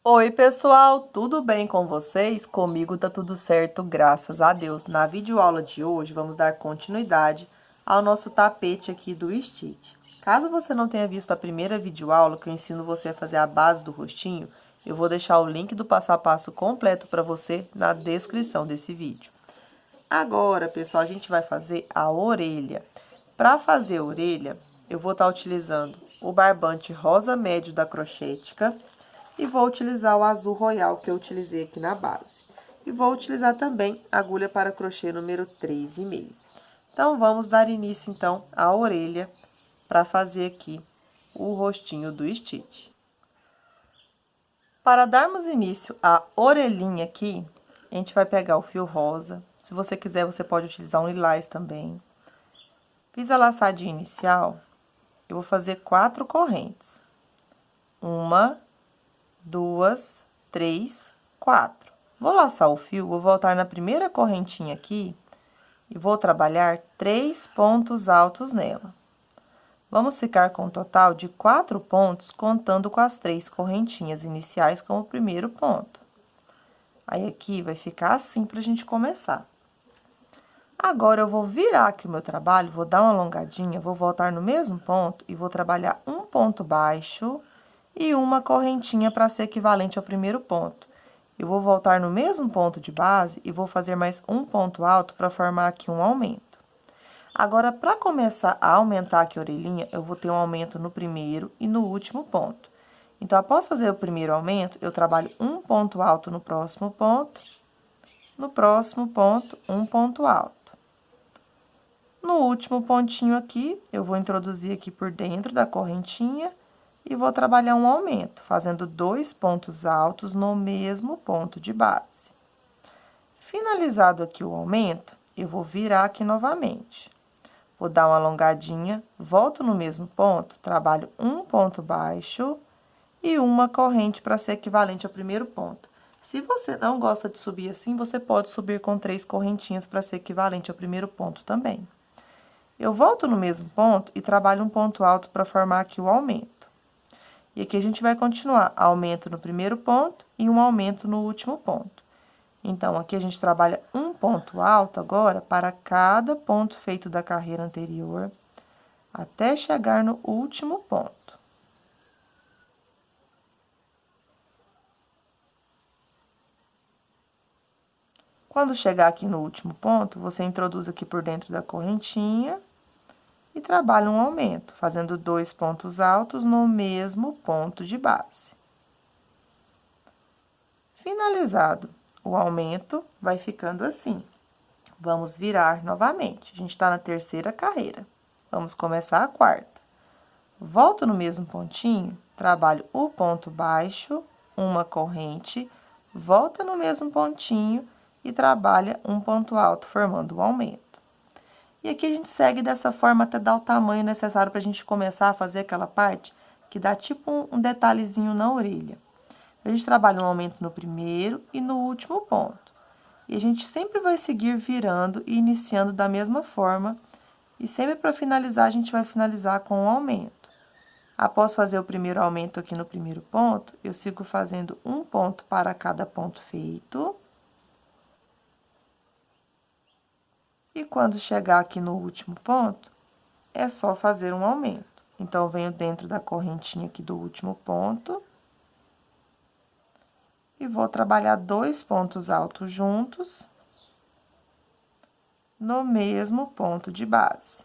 Oi, pessoal, tudo bem com vocês? Comigo tá tudo certo, graças a Deus. Na videoaula de hoje, vamos dar continuidade ao nosso tapete aqui do Stitch. Caso você não tenha visto a primeira videoaula, que eu ensino você a fazer a base do rostinho, eu vou deixar o link do passo a passo completo para você na descrição desse vídeo. Agora, pessoal, a gente vai fazer a orelha. Para fazer a orelha, eu vou estar utilizando o barbante rosa médio da Crochêtica e vou utilizar o azul royal que eu utilizei aqui na base. E vou utilizar também a agulha para crochê número 3,5. Então, vamos dar início, então, à orelha para fazer aqui o rostinho do Stitch. Para darmos início à orelhinha aqui, a gente vai pegar o fio rosa. Se você quiser, você pode utilizar um lilás também. Fiz a laçadinha inicial, eu vou fazer 4 correntes. 1, 2, 3, 4. Vou laçar o fio, vou voltar na primeira correntinha aqui e vou trabalhar 3 pontos altos nela. Vamos ficar com um total de 4 pontos, contando com as 3 correntinhas iniciais como primeiro ponto. Aí, aqui vai ficar assim pra gente começar. Agora, eu vou virar aqui o meu trabalho, vou dar uma alongadinha, vou voltar no mesmo ponto e vou trabalhar um ponto baixo e uma correntinha para ser equivalente ao primeiro ponto. Eu vou voltar no mesmo ponto de base e vou fazer mais um ponto alto para formar aqui um aumento. Agora, para começar a aumentar aqui a orelhinha, eu vou ter um aumento no primeiro e no último ponto. Então, após fazer o primeiro aumento, eu trabalho um ponto alto no próximo ponto, um ponto alto. No último pontinho aqui, eu vou introduzir aqui por dentro da correntinha e vou trabalhar um aumento, fazendo 2 pontos altos no mesmo ponto de base. Finalizado aqui o aumento, eu vou virar aqui novamente. Vou dar uma alongadinha, volto no mesmo ponto, trabalho um ponto baixo e uma corrente para ser equivalente ao primeiro ponto. Se você não gosta de subir assim, você pode subir com 3 correntinhas para ser equivalente ao primeiro ponto também. Eu volto no mesmo ponto e trabalho um ponto alto para formar aqui o aumento. E aqui a gente vai continuar aumento no primeiro ponto e um aumento no último ponto. Então, aqui a gente trabalha um ponto alto agora para cada ponto feito da carreira anterior, até chegar no último ponto. Quando chegar aqui no último ponto, você introduz aqui por dentro da correntinha e trabalha um aumento, fazendo 2 pontos altos no mesmo ponto de base. Finalizado o aumento, vai ficando assim. Vamos virar novamente. A gente está na terceira carreira. Vamos começar a quarta. Volto no mesmo pontinho, trabalho o ponto baixo, uma corrente, volta no mesmo pontinho e trabalha um ponto alto, formando o aumento. E aqui a gente segue dessa forma até dar o tamanho necessário para a gente começar a fazer aquela parte que dá tipo um detalhezinho na orelha. A gente trabalha um aumento no primeiro e no último ponto. E a gente sempre vai seguir virando e iniciando da mesma forma. E sempre para finalizar, a gente vai finalizar com um aumento. Após fazer o primeiro aumento aqui no primeiro ponto, eu sigo fazendo um ponto para cada ponto feito. E quando chegar aqui no último ponto, é só fazer um aumento. Então, eu venho dentro da correntinha aqui do último ponto. E vou trabalhar 2 pontos altos juntos, no mesmo ponto de base.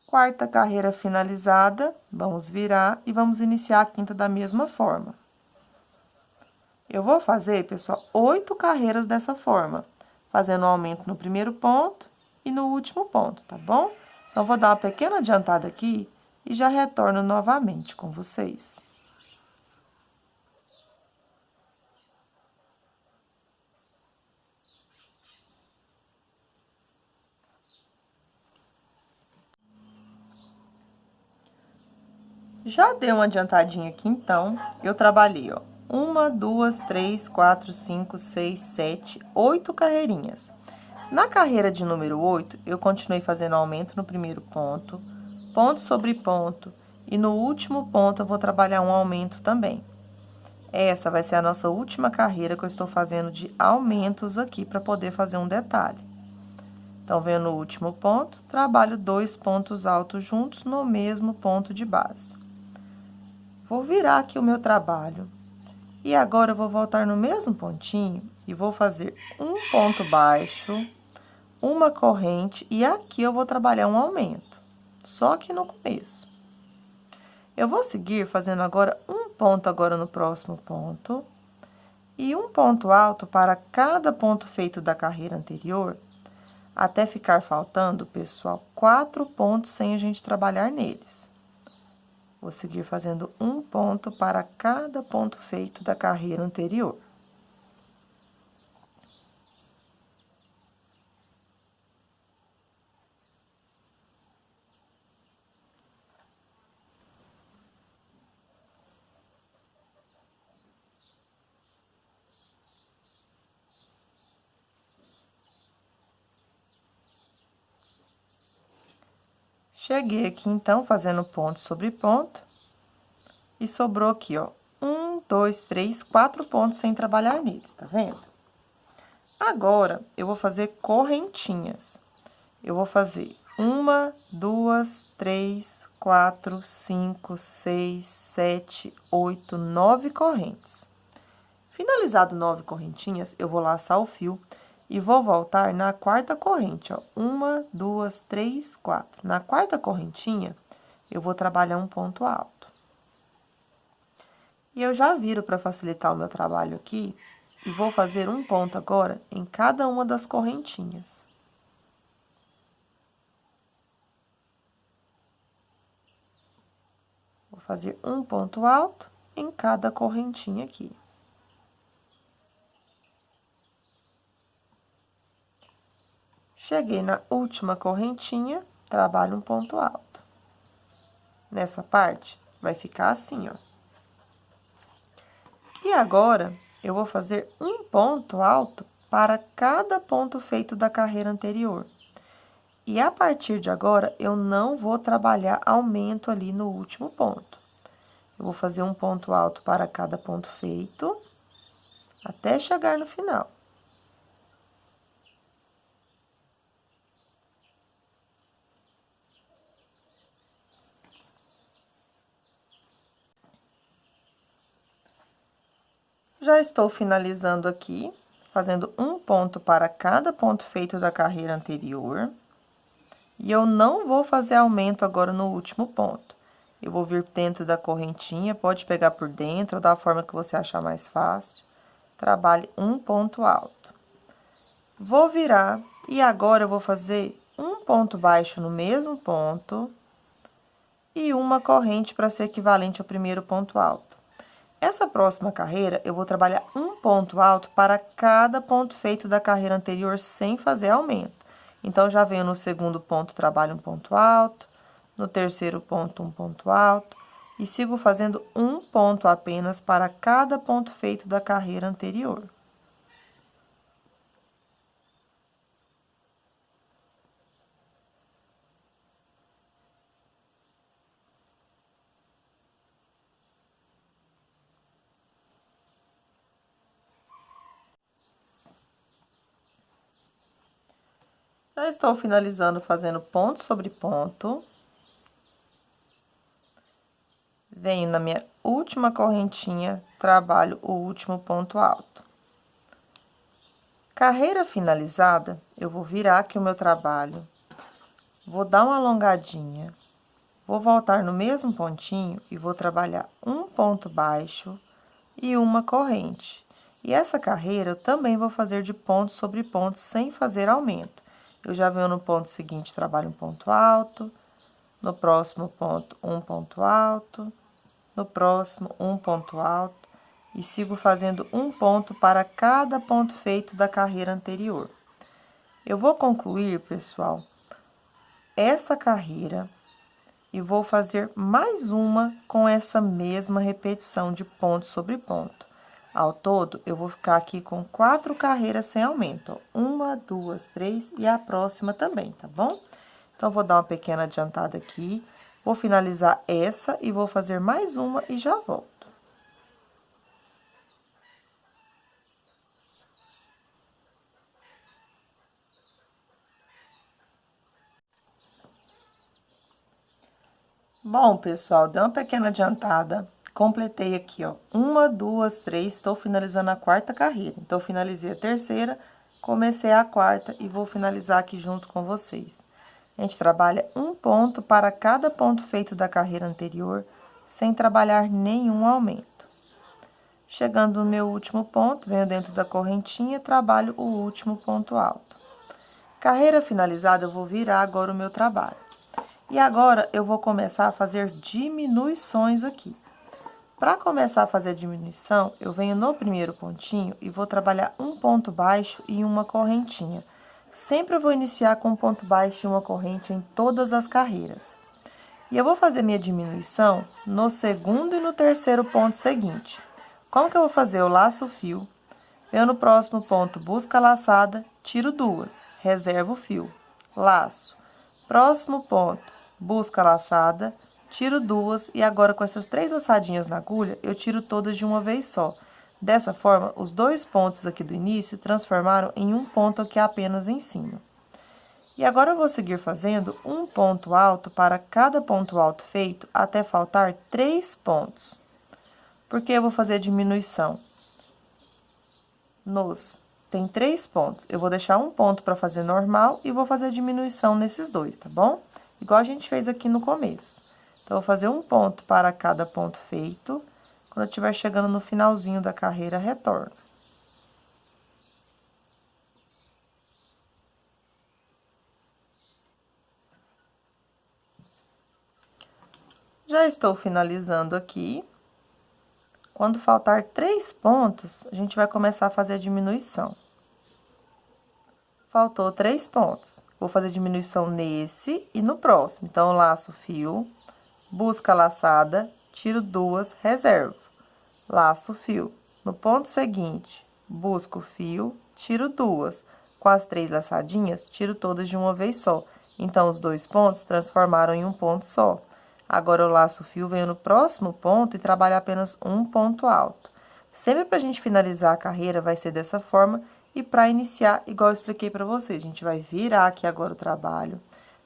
Quarta carreira finalizada, vamos virar e vamos iniciar a quinta da mesma forma. Eu vou fazer, pessoal, 8 carreiras dessa forma, fazendo um aumento no primeiro ponto e no último ponto, tá bom? Então, vou dar uma pequena adiantada aqui e já retorno novamente com vocês. Já dei uma adiantadinha aqui, então, eu trabalhei, ó, 1, 2, 3, 4, 5, 6, 7, 8 carreirinhas. Na carreira de número 8, eu continuei fazendo aumento no primeiro ponto, ponto sobre ponto, E no último ponto, eu vou trabalhar um aumento também. Essa vai ser a nossa última carreira que eu estou fazendo de aumentos aqui, para poder fazer um detalhe. Então, venho no último ponto, trabalho 2 pontos altos juntos no mesmo ponto de base. Vou virar aqui o meu trabalho. E agora, eu vou voltar no mesmo pontinho e vou fazer um ponto baixo, uma corrente, e aqui eu vou trabalhar um aumento, só que no começo. Eu vou seguir fazendo agora um ponto agora no próximo ponto, e um ponto alto para cada ponto feito da carreira anterior, até ficar faltando, pessoal, 4 pontos sem a gente trabalhar neles. Vou seguir fazendo um ponto para cada ponto feito da carreira anterior. Cheguei aqui, então, fazendo ponto sobre ponto. E sobrou aqui, ó, 1, 2, 3, 4 pontos sem trabalhar neles, tá vendo? Agora, eu vou fazer correntinhas. Eu vou fazer 1, 2, 3, 4, 5, 6, 7, 8, 9 correntes. Finalizado 9 correntinhas, eu vou laçar o fio e vou voltar na quarta corrente, ó. 1, 2, 3, 4. Na quarta correntinha, eu vou trabalhar um ponto alto. E eu já viro para facilitar o meu trabalho aqui, e vou fazer um ponto agora em cada uma das correntinhas. Vou fazer um ponto alto em cada correntinha aqui. Cheguei na última correntinha, trabalho um ponto alto. Nessa parte, vai ficar assim, ó. E agora, eu vou fazer um ponto alto para cada ponto feito da carreira anterior. E a partir de agora, eu não vou trabalhar aumento ali no último ponto. Eu vou fazer um ponto alto para cada ponto feito, até chegar no final. Já estou finalizando aqui, fazendo um ponto para cada ponto feito da carreira anterior. E eu não vou fazer aumento agora no último ponto. Eu vou vir dentro da correntinha, pode pegar por dentro ou da forma que você achar mais fácil. Trabalhe um ponto alto. Vou virar e agora eu vou fazer um ponto baixo no mesmo ponto e uma corrente para ser equivalente ao primeiro ponto alto. Essa próxima carreira, eu vou trabalhar um ponto alto para cada ponto feito da carreira anterior sem fazer aumento. Então, já venho no segundo ponto, trabalho um ponto alto, no terceiro ponto, um ponto alto, e sigo fazendo um ponto apenas para cada ponto feito da carreira anterior. Já estou finalizando fazendo ponto sobre ponto. Venho na minha última correntinha, trabalho o último ponto alto. Carreira finalizada, eu vou virar aqui o meu trabalho, vou dar uma alongadinha, vou voltar no mesmo pontinho e vou trabalhar um ponto baixo e uma corrente. E essa carreira eu também vou fazer de ponto sobre ponto sem fazer aumento. Eu já venho no ponto seguinte, trabalho um ponto alto, no próximo ponto, um ponto alto, no próximo, um ponto alto, e sigo fazendo um ponto para cada ponto feito da carreira anterior. Eu vou concluir, pessoal, essa carreira e vou fazer mais uma com essa mesma repetição de ponto sobre ponto. Ao todo, eu vou ficar aqui com 4 carreiras sem aumento, ó. 1, 2, 3 e a próxima também, tá bom? Então, vou dar uma pequena adiantada aqui, Vou finalizar essa e vou fazer mais uma e já volto. Bom, pessoal, deu uma pequena adiantada. Completei aqui, ó, 1, 2, 3, estou finalizando a quarta carreira. Então, finalizei a terceira, comecei a quarta e vou finalizar aqui junto com vocês. A gente trabalha um ponto para cada ponto feito da carreira anterior, sem trabalhar nenhum aumento. Chegando no meu último ponto, venho dentro da correntinha, trabalho o último ponto alto. Carreira finalizada, eu vou virar agora o meu trabalho. E agora, eu vou começar a fazer diminuições aqui. Para começar a fazer a diminuição, eu venho no primeiro pontinho e vou trabalhar um ponto baixo e uma correntinha. Sempre eu vou iniciar com um ponto baixo e uma corrente em todas as carreiras. E eu vou fazer minha diminuição no segundo e no terceiro ponto seguinte. Como que eu vou fazer? Eu laço o fio, venho no próximo ponto, busca a laçada, tiro duas, reservo o fio, laço. Próximo ponto, busca a laçada, tiro duas e agora com essas 3 laçadinhas na agulha, eu tiro todas de uma vez só. Dessa forma, os 2 pontos aqui do início transformaram em um ponto aqui apenas em cima. E agora eu vou seguir fazendo um ponto alto para cada ponto alto feito até faltar 3 pontos. Porque eu vou fazer a diminuição tem 3 pontos. Eu vou deixar um ponto para fazer normal e vou fazer a diminuição nesses dois, tá bom? Igual a gente fez aqui no começo. Então, eu vou fazer um ponto para cada ponto feito. Quando eu estiver chegando no finalzinho da carreira, retorno. Já estou finalizando aqui. Quando faltar 3 pontos, a gente vai começar a fazer a diminuição. Faltou 3 pontos. Vou fazer diminuição nesse e no próximo. Então, eu laço o fio, busca a laçada, tiro duas, reservo. Laço o fio. No ponto seguinte, busco o fio, tiro duas. Com as 3 laçadinhas, tiro todas de uma vez só. Então, os 2 pontos transformaram em um ponto só. Agora, eu laço o fio, venho no próximo ponto e trabalho apenas um ponto alto. Sempre pra gente finalizar a carreira, vai ser dessa forma. E para iniciar, igual eu expliquei para vocês, a gente vai virar aqui agora o trabalho,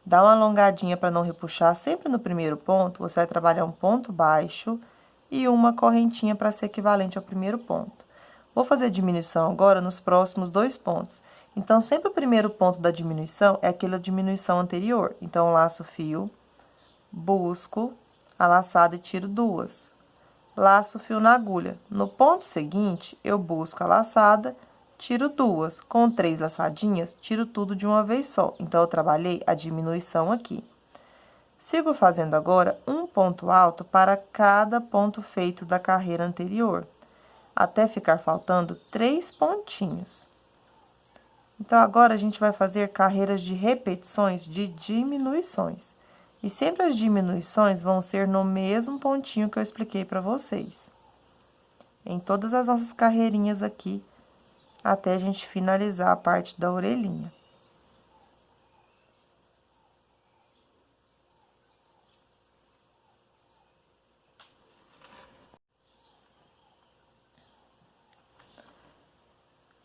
dar uma alongadinha para não repuxar. Sempre no primeiro ponto, você vai trabalhar um ponto baixo e uma correntinha para ser equivalente ao primeiro ponto. Vou fazer a diminuição agora nos próximos 2 pontos. Então, sempre o primeiro ponto da diminuição é aquela diminuição anterior. Então, eu laço o fio, busco a laçada e tiro duas. Laço o fio na agulha. No ponto seguinte, eu busco a laçada, tiro duas. Com 3 laçadinhas, tiro tudo de uma vez só. Então, eu trabalhei a diminuição aqui. Sigo fazendo agora um ponto alto para cada ponto feito da carreira anterior, até ficar faltando 3 pontinhos. Então, agora, a gente vai fazer carreiras de repetições de diminuições. E sempre as diminuições vão ser no mesmo pontinho que eu expliquei para vocês. Em todas as nossas carreirinhas aqui, até a gente finalizar a parte da orelhinha.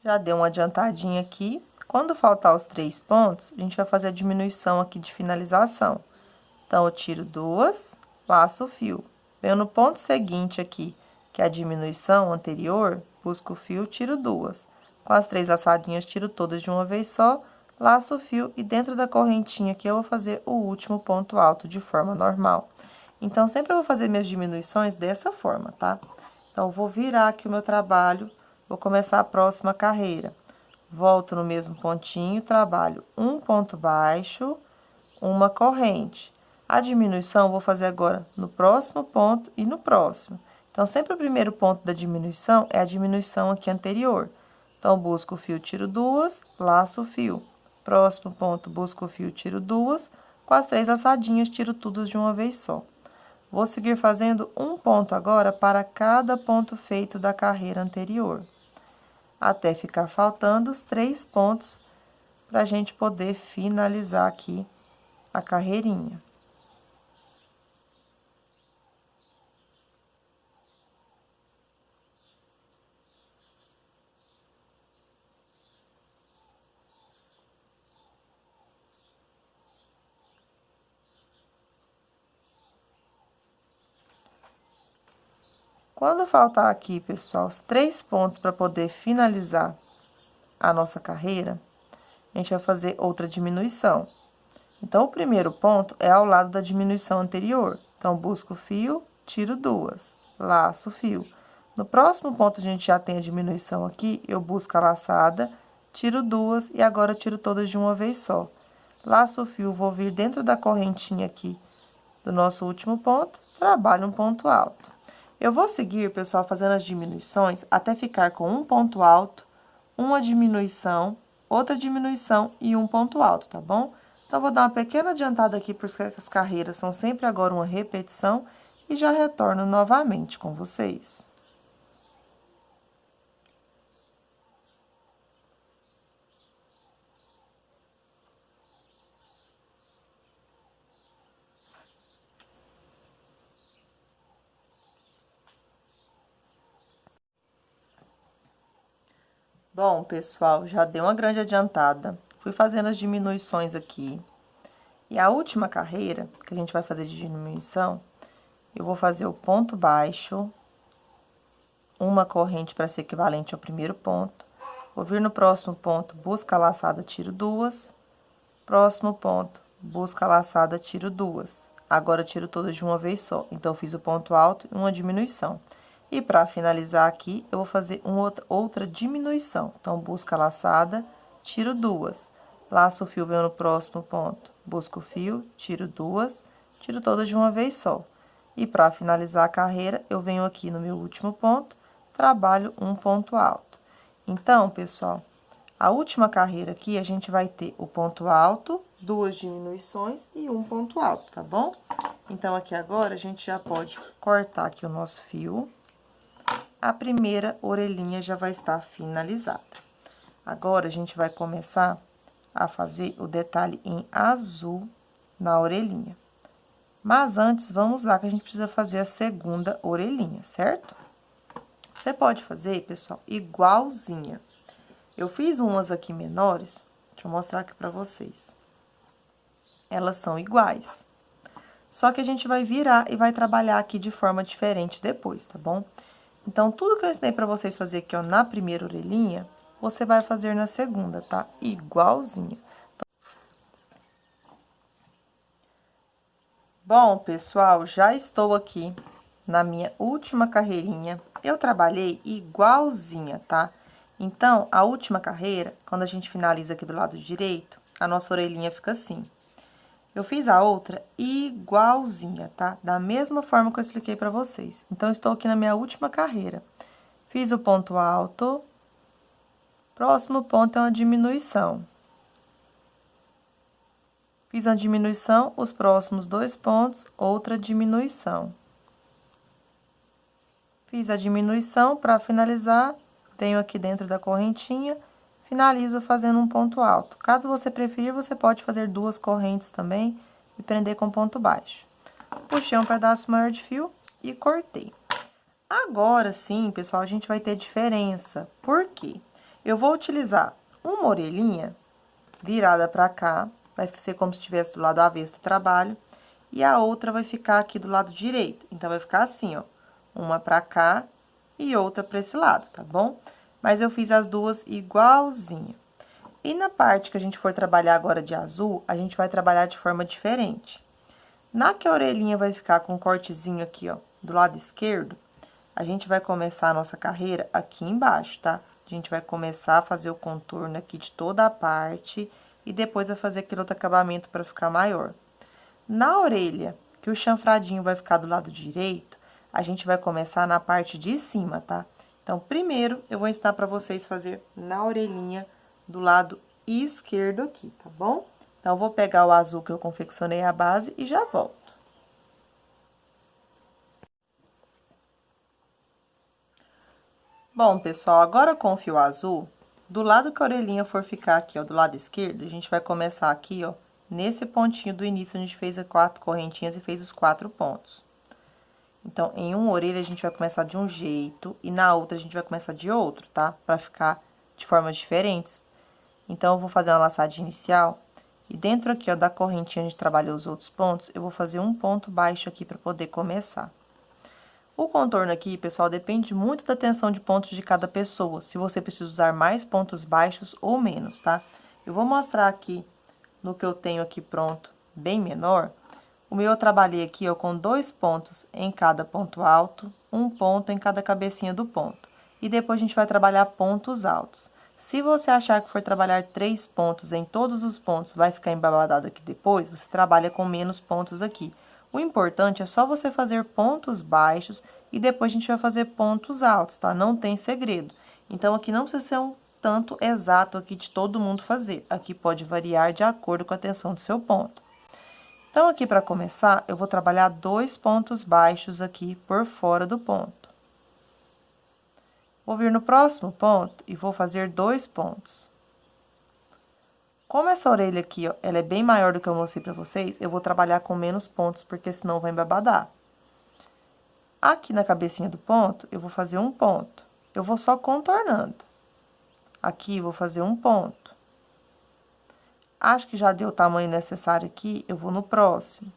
Já deu uma adiantadinha aqui. Quando faltar os 3 pontos, a gente vai fazer a diminuição aqui de finalização. Então, eu tiro duas, laço o fio. Venho no ponto seguinte aqui, que é a diminuição anterior, busco o fio, tiro duas. Com as 3 laçadinhas, tiro todas de uma vez só, laço o fio e dentro da correntinha aqui eu vou fazer o último ponto alto de forma normal. Então, sempre eu vou fazer minhas diminuições dessa forma, tá? Então, eu vou virar aqui o meu trabalho, vou começar a próxima carreira. Volto no mesmo pontinho, trabalho um ponto baixo, uma corrente. A diminuição eu vou fazer agora no próximo ponto e no próximo. Então, sempre o primeiro ponto da diminuição é a diminuição aqui anterior. Então, busco o fio, tiro duas, laço o fio. Próximo ponto, busco o fio, tiro duas. Com as 3 laçadinhas, tiro tudo de uma vez só. Vou seguir fazendo um ponto agora para cada ponto feito da carreira anterior. Até ficar faltando os 3 pontos para a gente poder finalizar aqui a carreirinha. Quando faltar aqui, pessoal, os 3 pontos para poder finalizar a nossa carreira, a gente vai fazer outra diminuição. Então, o primeiro ponto é ao lado da diminuição anterior. Então, busco o fio, tiro 2, laço o fio. No próximo ponto, a gente já tem a diminuição aqui, eu busco a laçada, tiro 2 e agora tiro todas de uma vez só. Laço o fio, vou vir dentro da correntinha aqui do nosso último ponto, trabalho um ponto alto. Eu vou seguir, pessoal, fazendo as diminuições até ficar com um ponto alto, uma diminuição, outra diminuição e um ponto alto, tá bom? Então, vou dar uma pequena adiantada aqui, porque as carreiras são sempre agora uma repetição, e já retorno novamente com vocês. Bom, pessoal, já deu uma grande adiantada. Fui fazendo as diminuições aqui. E a última carreira, que a gente vai fazer de diminuição, eu vou fazer o ponto baixo, uma corrente para ser equivalente ao primeiro ponto. Vou vir no próximo ponto, busca a laçada, tiro 2. Próximo ponto, busca a laçada, tiro 2. Agora, tiro todas de uma vez só. Então, eu fiz o ponto alto e uma diminuição. E para finalizar aqui, eu vou fazer outra diminuição. Então, busca a laçada, tiro 2. Laço o fio, venho no próximo ponto. Busco o fio, tiro 2, tiro todas de uma vez só. E para finalizar a carreira, eu venho aqui no meu último ponto, trabalho um ponto alto. Então, pessoal, a última carreira aqui, a gente vai ter o ponto alto, 2 diminuições e um ponto alto, tá bom? Então, aqui agora, a gente já pode cortar aqui o nosso fio. A primeira orelhinha já vai estar finalizada. Agora, a gente vai começar a fazer o detalhe em azul na orelhinha. Mas antes, vamos lá que a gente precisa fazer a segunda orelhinha, certo? Você pode fazer, pessoal, igualzinha. Eu fiz umas aqui menores, deixa eu mostrar aqui pra vocês. Elas são iguais. Só que a gente vai virar e vai trabalhar aqui de forma diferente depois, tá bom? Então, tudo que eu ensinei pra vocês fazer aqui, ó, na primeira orelhinha, você vai fazer na segunda, tá? Igualzinha. Bom, pessoal, já estou aqui na minha última carreirinha. Eu trabalhei igualzinha, tá? Então, a última carreira, quando a gente finaliza aqui do lado direito, a nossa orelhinha fica assim. Eu fiz a outra igualzinha, tá? Da mesma forma que eu expliquei pra vocês. Então, estou aqui na minha última carreira. Fiz o ponto alto. Próximo ponto é uma diminuição. Fiz uma diminuição, os próximos 2 pontos, outra diminuição. Fiz a diminuição, para finalizar, venho aqui dentro da correntinha, finalizo fazendo um ponto alto. Caso você preferir, você pode fazer 2 correntes também e prender com ponto baixo. Puxei um pedaço maior de fio e cortei. Agora sim, pessoal, a gente vai ter diferença. Por quê? Eu vou utilizar uma orelhinha virada pra cá, vai ser como se estivesse do lado avesso do trabalho, e a outra vai ficar aqui do lado direito. Então, vai ficar assim, ó, uma pra cá e outra pra esse lado, tá bom? Mas eu fiz as duas igualzinha. E na parte que a gente for trabalhar agora de azul, a gente vai trabalhar de forma diferente. Na que a orelhinha vai ficar com um cortezinho aqui, ó, do lado esquerdo, a gente vai começar a nossa carreira aqui embaixo, tá? A gente vai começar a fazer o contorno aqui de toda a parte e depois vai fazer aquele outro acabamento para ficar maior. Na orelha, que o chanfradinho vai ficar do lado direito, a gente vai começar na parte de cima, tá? Então, primeiro, eu vou ensinar para vocês fazer na orelhinha do lado esquerdo aqui, tá bom? Então, eu vou pegar o azul que eu confeccionei a base e já volto. Bom, pessoal, agora com o fio azul, do lado que a orelhinha for ficar aqui, ó, do lado esquerdo, a gente vai começar aqui, ó, nesse pontinho do início, a gente fez as 4 correntinhas e fez os 4 pontos. Então, em uma orelha, a gente vai começar de um jeito e na outra a gente vai começar de outro, tá? Pra ficar de formas diferentes. Então, eu vou fazer uma laçadinha inicial e dentro aqui, ó, da correntinha, a gente trabalhou os outros pontos, eu vou fazer um ponto baixo aqui pra poder começar. O contorno aqui, pessoal, depende muito da tensão de pontos de cada pessoa, se você precisa usar mais pontos baixos ou menos, tá? Eu vou mostrar aqui no que eu tenho aqui pronto, bem menor. O meu eu trabalhei aqui, ó, com 2 pontos em cada ponto alto, 1 ponto em cada cabecinha do ponto. E depois a gente vai trabalhar pontos altos. Se você achar que for trabalhar 3 pontos em todos os pontos, vai ficar embabadado aqui depois, você trabalha com menos pontos aqui. O importante é só você fazer pontos baixos e depois a gente vai fazer pontos altos, tá? Não tem segredo. Então, aqui não precisa ser um tanto exato aqui de todo mundo fazer. Aqui pode variar de acordo com a tensão do seu ponto. Então, aqui para começar, eu vou trabalhar 2 pontos baixos aqui por fora do ponto. Vou vir no próximo ponto e vou fazer 2 pontos. Como essa orelha aqui, ó, ela é bem maior do que eu mostrei pra vocês, eu vou trabalhar com menos pontos, porque senão vai embabadar. Aqui na cabecinha do ponto, eu vou fazer 1 ponto. Eu vou só contornando. Aqui, vou fazer 1 ponto. Acho que já deu o tamanho necessário aqui, eu vou no próximo.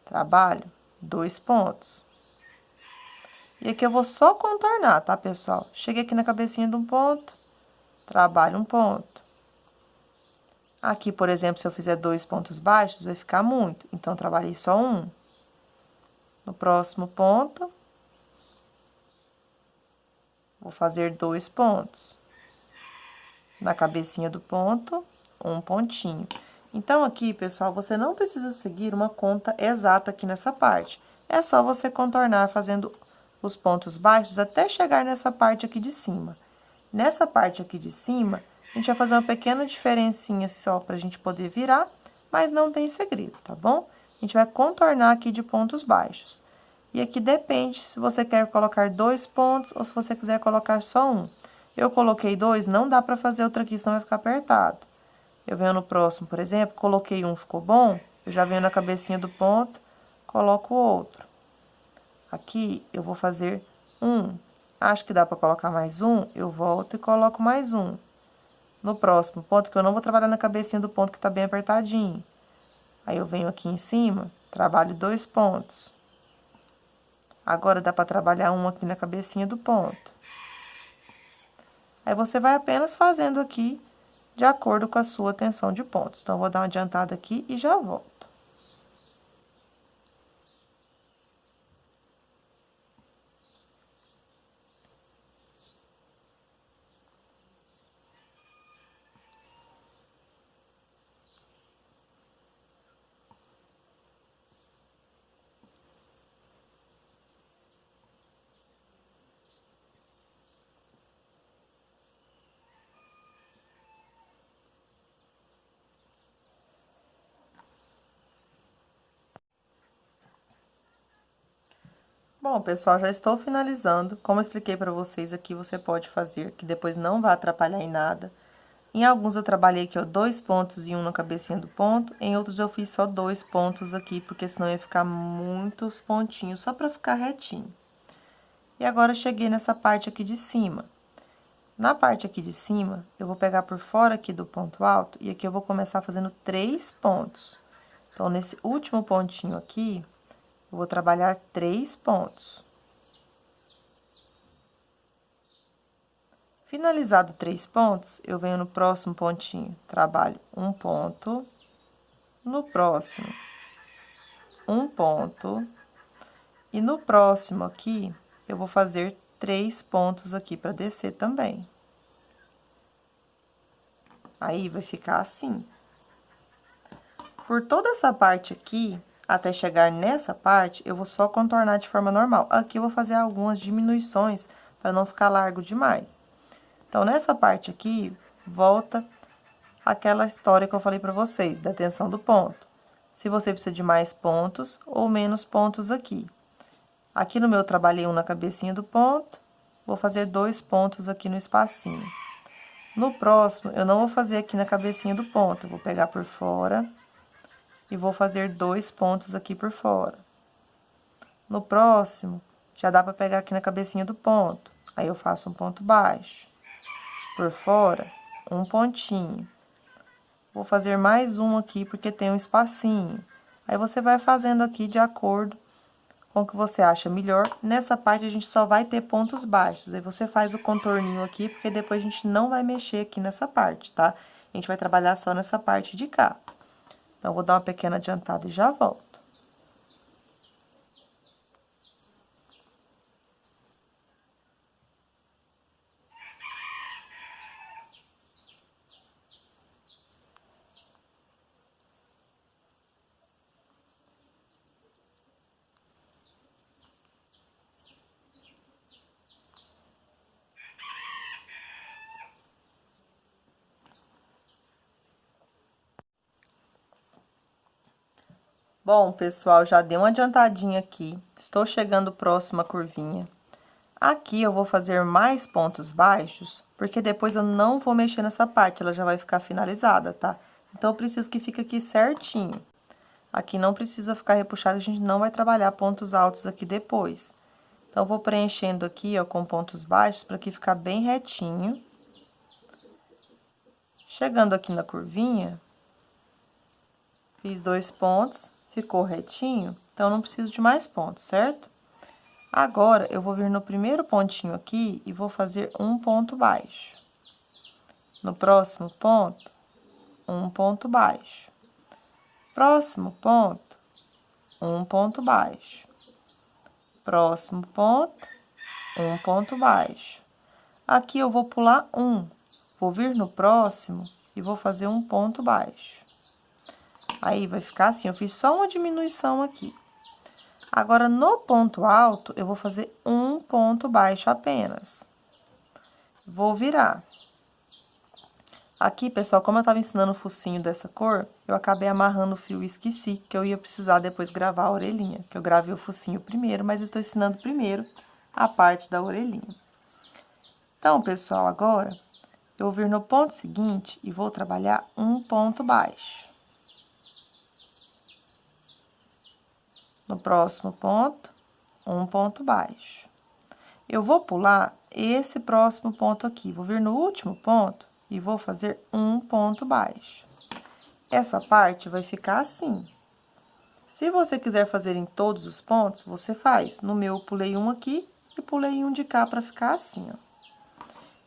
Trabalho 2 pontos. E aqui eu vou só contornar, tá, pessoal? Cheguei aqui na cabecinha de um ponto, trabalho 1 ponto. Aqui, por exemplo, se eu fizer 2 pontos baixos, vai ficar muito. Então, trabalhei só 1. No próximo ponto, vou fazer 2 pontos. Na cabecinha do ponto, 1 pontinho. Então, aqui, pessoal, você não precisa seguir uma conta exata aqui nessa parte. É só você contornar fazendo os pontos baixos até chegar nessa parte aqui de cima. Nessa parte aqui de cima, a gente vai fazer uma pequena diferencinha só pra gente poder virar, mas não tem segredo, tá bom? A gente vai contornar aqui de pontos baixos. E aqui depende se você quer colocar 2 pontos ou se você quiser colocar só 1. Eu coloquei 2, não dá pra fazer outra aqui, senão vai ficar apertado. Eu venho no próximo, por exemplo, coloquei 1, ficou bom, eu já venho na cabecinha do ponto, coloco o outro. Aqui, eu vou fazer 1. Acho que dá pra colocar mais 1, eu volto e coloco mais 1. No próximo ponto, que eu não vou trabalhar na cabecinha do ponto que tá bem apertadinho. Aí, eu venho aqui em cima, trabalho 2 pontos. Agora, dá pra trabalhar 1 aqui na cabecinha do ponto. Aí, você vai apenas fazendo aqui de acordo com a sua tensão de pontos. Então, eu vou dar uma adiantada aqui e já volto. Bom, pessoal, já estou finalizando. Como eu expliquei para vocês aqui, você pode fazer, que depois não vai atrapalhar em nada. Em alguns eu trabalhei aqui, ó, 2 pontos e 1 na cabecinha do ponto. Em outros eu fiz só 2 pontos aqui, porque senão ia ficar muitos pontinhos, só para ficar retinho. E agora, eu cheguei nessa parte aqui de cima. Na parte aqui de cima, eu vou pegar por fora aqui do ponto alto, e aqui eu vou começar fazendo 3 pontos. Então, nesse último pontinho aqui, eu vou trabalhar 3 pontos. Finalizado 3 pontos, eu venho no próximo pontinho, trabalho 1 ponto. No próximo, 1 ponto. E no próximo aqui, eu vou fazer 3 pontos aqui para descer também. Aí, vai ficar assim. Por toda essa parte aqui, até chegar nessa parte, eu vou só contornar de forma normal. Aqui eu vou fazer algumas diminuições para não ficar largo demais. Então, nessa parte aqui, volta aquela história que eu falei para vocês, da tensão do ponto. Se você precisa de mais pontos ou menos pontos aqui. Aqui no meu, eu trabalhei 1 na cabecinha do ponto, vou fazer 2 pontos aqui no espacinho. No próximo, eu não vou fazer aqui na cabecinha do ponto, eu vou pegar por fora e vou fazer 2 pontos aqui por fora. No próximo, já dá para pegar aqui na cabecinha do ponto. Aí, eu faço um ponto baixo. Por fora, 1 pontinho. Vou fazer mais um aqui, porque tem um espacinho. Aí, você vai fazendo aqui de acordo com o que você acha melhor. Nessa parte, a gente só vai ter pontos baixos. Aí, você faz o contorninho aqui, porque depois a gente não vai mexer aqui nessa parte, tá? A gente vai trabalhar só nessa parte de cá. Então, vou dar uma pequena adiantada e já volto. Bom, pessoal, já dei uma adiantadinha aqui. Estou chegando próximo à curvinha. Aqui eu vou fazer mais pontos baixos, porque depois eu não vou mexer nessa parte, ela já vai ficar finalizada, tá? Então, eu preciso que fique aqui certinho. Aqui não precisa ficar repuxado, a gente não vai trabalhar pontos altos aqui depois. Então, eu vou preenchendo aqui, ó, com pontos baixos, para que ficar bem retinho. Chegando aqui na curvinha, fiz 2 pontos, ficou retinho, então, não preciso de mais pontos, certo? Agora, eu vou vir no primeiro pontinho aqui e vou fazer um ponto baixo. No próximo ponto, um ponto baixo. Próximo ponto, um ponto baixo. Próximo ponto, um ponto baixo. Aqui eu vou pular um. Vou vir no próximo e vou fazer um ponto baixo. Aí, vai ficar assim, eu fiz só uma diminuição aqui. Agora, no ponto alto, eu vou fazer um ponto baixo apenas. Vou virar. Aqui, pessoal, como eu tava ensinando o focinho dessa cor, eu acabei amarrando o fio e esqueci que eu ia precisar depois gravar a orelhinha. Que eu gravei o focinho primeiro, mas eu estou ensinando primeiro a parte da orelhinha. Então, pessoal, agora, eu vou vir no ponto seguinte e vou trabalhar um ponto baixo. No próximo ponto, um ponto baixo. Eu vou pular esse próximo ponto aqui, vou vir no último ponto e vou fazer um ponto baixo. Essa parte vai ficar assim. Se você quiser fazer em todos os pontos, você faz. No meu, eu pulei um aqui e pulei um de cá para ficar assim, ó.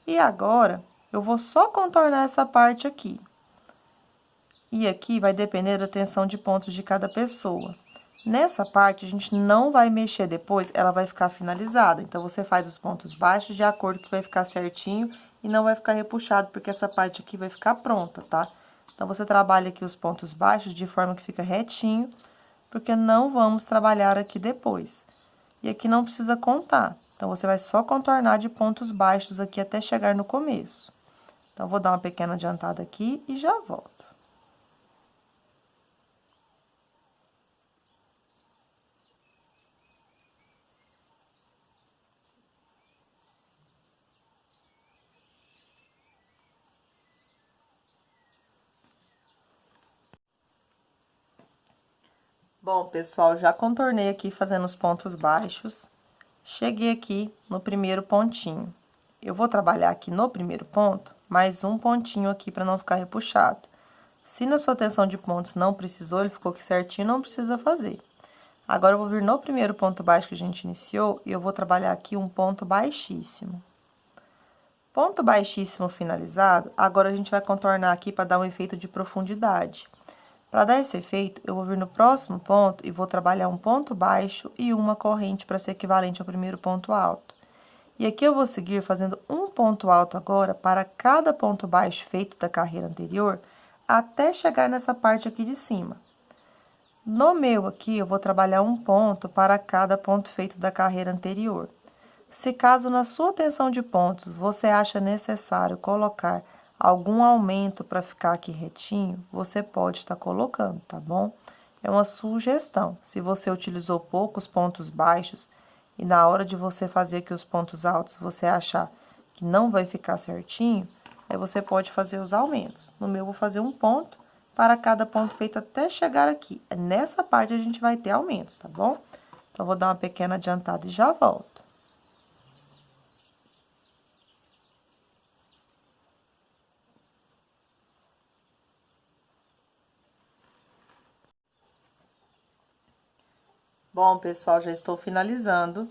E agora, eu vou só contornar essa parte aqui. E aqui vai depender da tensão de pontos de cada pessoa. Nessa parte, a gente não vai mexer depois, ela vai ficar finalizada. Então, você faz os pontos baixos de acordo que vai ficar certinho e não vai ficar repuxado, porque essa parte aqui vai ficar pronta, tá? Então, você trabalha aqui os pontos baixos de forma que fica retinho, porque não vamos trabalhar aqui depois. E aqui não precisa contar. Então, você vai só contornar de pontos baixos aqui até chegar no começo. Então, vou dar uma pequena adiantada aqui e já volto. Bom, pessoal, já contornei aqui fazendo os pontos baixos. Cheguei aqui no primeiro pontinho. Eu vou trabalhar aqui no primeiro ponto, mais um pontinho aqui para não ficar repuxado. Se na sua tensão de pontos não precisou, ele ficou aqui certinho, não precisa fazer. Agora, eu vou vir no primeiro ponto baixo que a gente iniciou e eu vou trabalhar aqui um ponto baixíssimo. Ponto baixíssimo finalizado, agora a gente vai contornar aqui para dar um efeito de profundidade. Para dar esse efeito, eu vou vir no próximo ponto e vou trabalhar um ponto baixo e uma corrente para ser equivalente ao primeiro ponto alto. E aqui eu vou seguir fazendo um ponto alto agora para cada ponto baixo feito da carreira anterior, até chegar nessa parte aqui de cima. No meu aqui, eu vou trabalhar um ponto para cada ponto feito da carreira anterior. Se caso na sua tensão de pontos você acha necessário colocar algum aumento para ficar aqui retinho, você pode estar colocando, tá bom? É uma sugestão. Se você utilizou poucos pontos baixos e na hora de você fazer aqui os pontos altos, você achar que não vai ficar certinho, aí você pode fazer os aumentos. No meu, eu vou fazer um ponto para cada ponto feito até chegar aqui. Nessa parte, a gente vai ter aumentos, tá bom? Então, vou dar uma pequena adiantada e já volto. Bom, pessoal, já estou finalizando.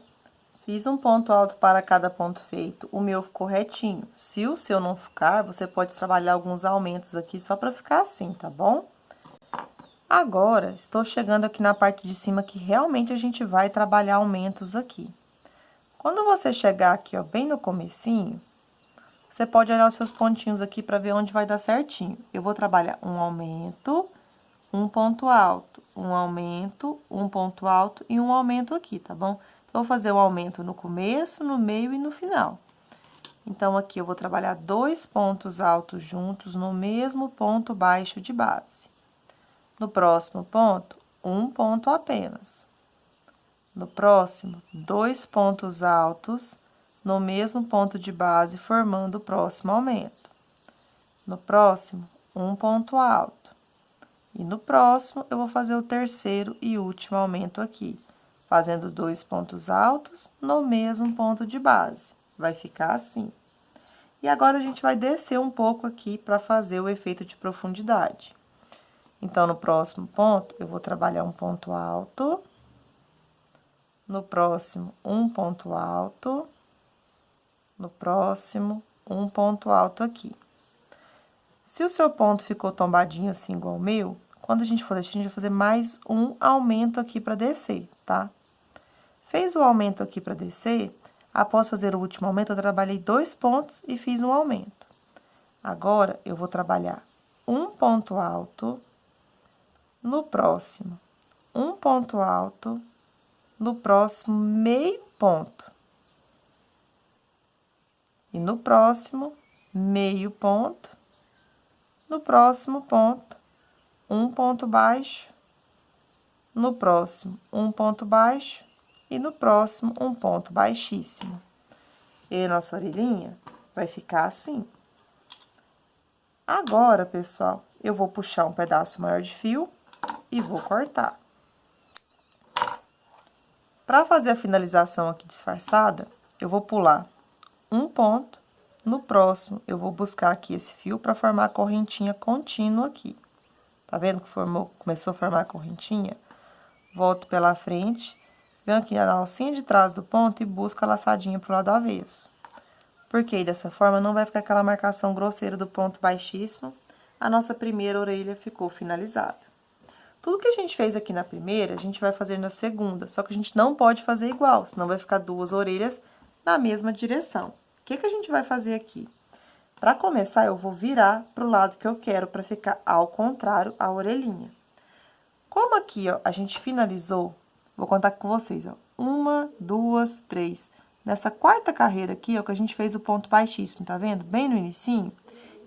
Fiz um ponto alto para cada ponto feito. O meu ficou retinho. Se o seu não ficar, você pode trabalhar alguns aumentos aqui só para ficar assim, tá bom? Agora, estou chegando aqui na parte de cima que realmente a gente vai trabalhar aumentos aqui. Quando você chegar aqui, ó, bem no comecinho, você pode olhar os seus pontinhos aqui para ver onde vai dar certinho. Eu vou trabalhar um aumento, um ponto alto, um aumento, um ponto alto e um aumento aqui, tá bom? Então, vou fazer o aumento no começo, no meio e no final. Então, aqui eu vou trabalhar 2 pontos altos juntos no mesmo ponto baixo de base. No próximo ponto, um ponto apenas. No próximo, 2 pontos altos no mesmo ponto de base, formando o próximo aumento. No próximo, um ponto alto. E no próximo, eu vou fazer o terceiro e último aumento aqui, fazendo 2 pontos altos no mesmo ponto de base. Vai ficar assim. E agora, a gente vai descer um pouco aqui para fazer o efeito de profundidade. Então, no próximo ponto, eu vou trabalhar um ponto alto. No próximo, um ponto alto. No próximo, um ponto alto aqui. Se o seu ponto ficou tombadinho assim, igual o meu, quando a gente for descer, a gente vai fazer mais um aumento aqui para descer, tá? Fez o aumento aqui para descer, após fazer o último aumento, eu trabalhei 2 pontos e fiz um aumento. Agora, eu vou trabalhar um ponto alto. No próximo, um ponto alto. No próximo, meio ponto. E no próximo, meio ponto. No próximo ponto, um ponto baixo. No próximo, um ponto baixo. E no próximo, um ponto baixíssimo. E a nossa orelhinha vai ficar assim. Agora, pessoal, eu vou puxar um pedaço maior de fio e vou cortar. Para fazer a finalização aqui disfarçada, eu vou pular um ponto. No próximo, eu vou buscar aqui esse fio para formar a correntinha contínua aqui. Tá vendo que começou a formar a correntinha? Volto pela frente, venho aqui na alcinha de trás do ponto e busco a laçadinha pro lado avesso. Porque aí, dessa forma, não vai ficar aquela marcação grosseira do ponto baixíssimo. A nossa primeira orelha ficou finalizada. Tudo que a gente fez aqui na primeira, a gente vai fazer na segunda, só que a gente não pode fazer igual, senão vai ficar 2 orelhas na mesma direção. O que que a gente vai fazer aqui? Para começar, eu vou virar pro lado que eu quero, para ficar ao contrário a orelhinha. Como aqui, ó, a gente finalizou, vou contar com vocês, ó. 1, 2, 3. Nessa quarta carreira aqui, ó, que a gente fez o ponto baixíssimo, tá vendo? Bem no inicinho.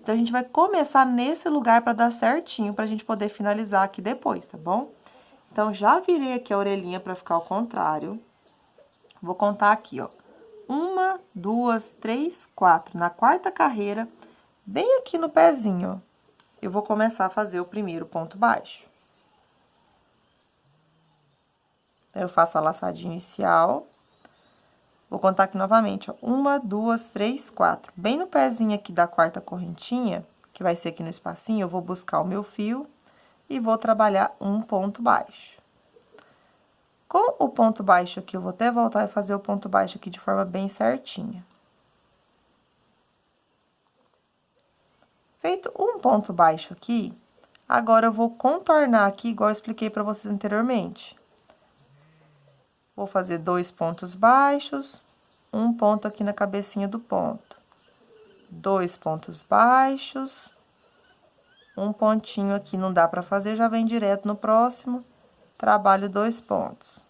Então, a gente vai começar nesse lugar para dar certinho, pra gente poder finalizar aqui depois, tá bom? Então, já virei aqui a orelhinha para ficar ao contrário. Vou contar aqui, ó. 1, 2, 3, 4. Na quarta carreira, bem aqui no pezinho, ó, eu vou começar a fazer o primeiro ponto baixo. Eu faço a laçadinha inicial. Vou contar aqui novamente, ó. 1, 2, 3, 4. Bem no pezinho aqui da quarta correntinha, que vai ser aqui no espacinho, eu vou buscar o meu fio e vou trabalhar um ponto baixo. Com o ponto baixo aqui, eu vou até voltar e fazer o ponto baixo aqui de forma bem certinha. Feito um ponto baixo aqui, agora eu vou contornar aqui, igual eu expliquei para vocês anteriormente. Vou fazer 2 pontos baixos, um ponto aqui na cabecinha do ponto. 2 pontos baixos, um pontinho aqui não dá para fazer, já vem direto no próximo, trabalho 2 pontos.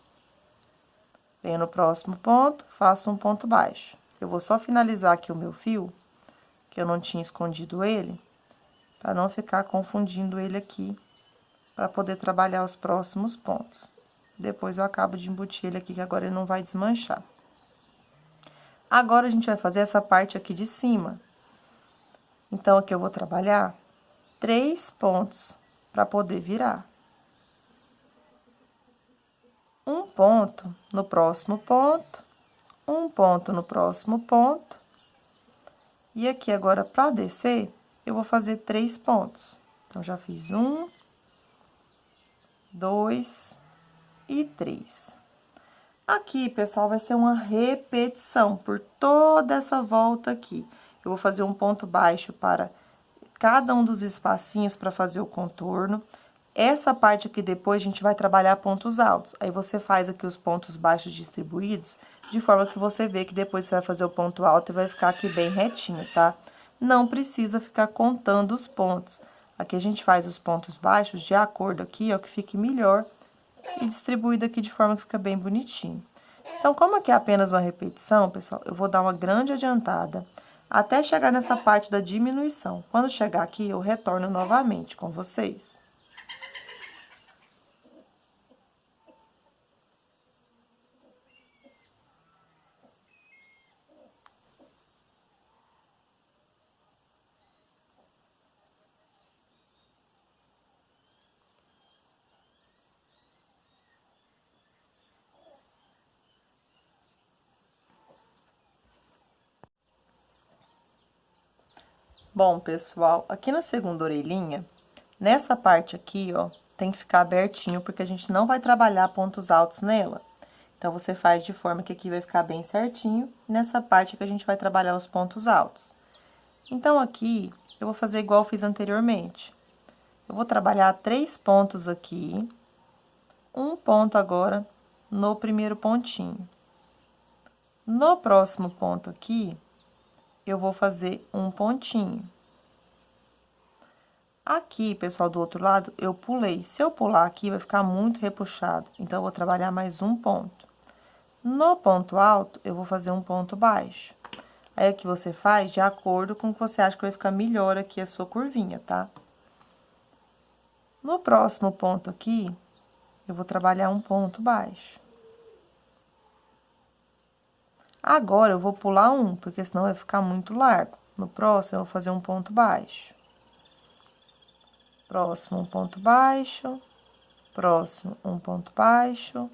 Venho no próximo ponto, faço um ponto baixo. Eu vou só finalizar aqui o meu fio, que eu não tinha escondido ele, para não ficar confundindo ele aqui, para poder trabalhar os próximos pontos. Depois eu acabo de embutir ele aqui, que agora ele não vai desmanchar. Agora, a gente vai fazer essa parte aqui de cima. Então, aqui eu vou trabalhar 3 pontos para poder virar. Um ponto no próximo ponto, um ponto no próximo ponto. E aqui agora, para descer, eu vou fazer 3 pontos. Então, já fiz 1, 2 e 3. Aqui, pessoal, vai ser uma repetição por toda essa volta aqui. Eu vou fazer um ponto baixo para cada um dos espacinhos para fazer o contorno. Essa parte aqui depois a gente vai trabalhar pontos altos. Aí você faz aqui os pontos baixos distribuídos, de forma que você vê que depois você vai fazer o ponto alto e vai ficar aqui bem retinho, tá? Não precisa ficar contando os pontos. Aqui a gente faz os pontos baixos de acordo aqui, ó, que fique melhor e distribuído aqui de forma que fica bem bonitinho. Então, como aqui é apenas uma repetição, pessoal, eu vou dar uma grande adiantada até chegar nessa parte da diminuição. Quando chegar aqui, eu retorno novamente com vocês. Bom, pessoal, aqui na segunda orelhinha, nessa parte aqui, ó, tem que ficar abertinho, porque a gente não vai trabalhar pontos altos nela. Então, você faz de forma que aqui vai ficar bem certinho, nessa parte que a gente vai trabalhar os pontos altos. Então, aqui, eu vou fazer igual eu fiz anteriormente. Eu vou trabalhar 3 pontos aqui, um ponto agora no primeiro pontinho. No próximo ponto aqui, eu vou fazer um pontinho. Aqui, pessoal, do outro lado, eu pulei. Se eu pular aqui, vai ficar muito repuxado. Então, eu vou trabalhar mais um ponto. No ponto alto, eu vou fazer um ponto baixo. Aí, aqui você faz de acordo com o que você acha que vai ficar melhor aqui a sua curvinha, tá? No próximo ponto aqui, eu vou trabalhar um ponto baixo. Agora, eu vou pular um, porque senão vai ficar muito largo. No próximo, eu vou fazer um ponto baixo. Próximo, um ponto baixo. Próximo, um ponto baixo.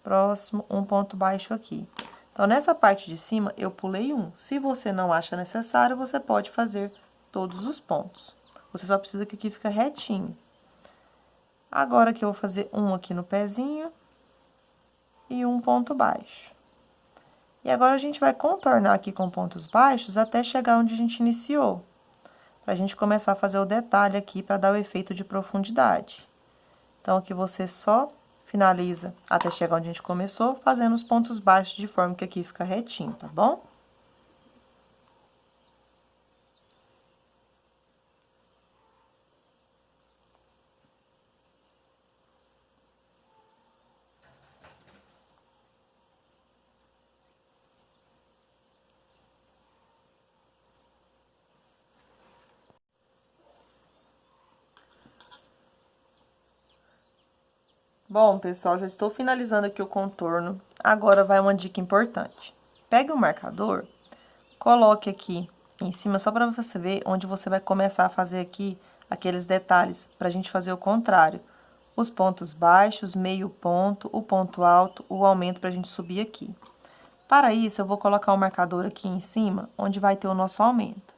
Próximo, um ponto baixo aqui. Então, nessa parte de cima, eu pulei um. Se você não acha necessário, você pode fazer todos os pontos. Você só precisa que aqui fique retinho. Agora, aqui eu vou fazer um aqui no pezinho e um ponto baixo. E agora, a gente vai contornar aqui com pontos baixos até chegar onde a gente iniciou. Pra gente começar a fazer o detalhe aqui, para dar o efeito de profundidade. Então, aqui você só finaliza até chegar onde a gente começou, fazendo os pontos baixos de forma que aqui fica retinho, tá bom? Bom, pessoal, já estou finalizando aqui o contorno. Agora vai uma dica importante. Pegue um marcador, coloque aqui em cima, só para você ver onde você vai começar a fazer aqui aqueles detalhes, para a gente fazer o contrário. Os pontos baixos, meio ponto, o ponto alto, o aumento para a gente subir aqui. Para isso, eu vou colocar o marcador aqui em cima, onde vai ter o nosso aumento.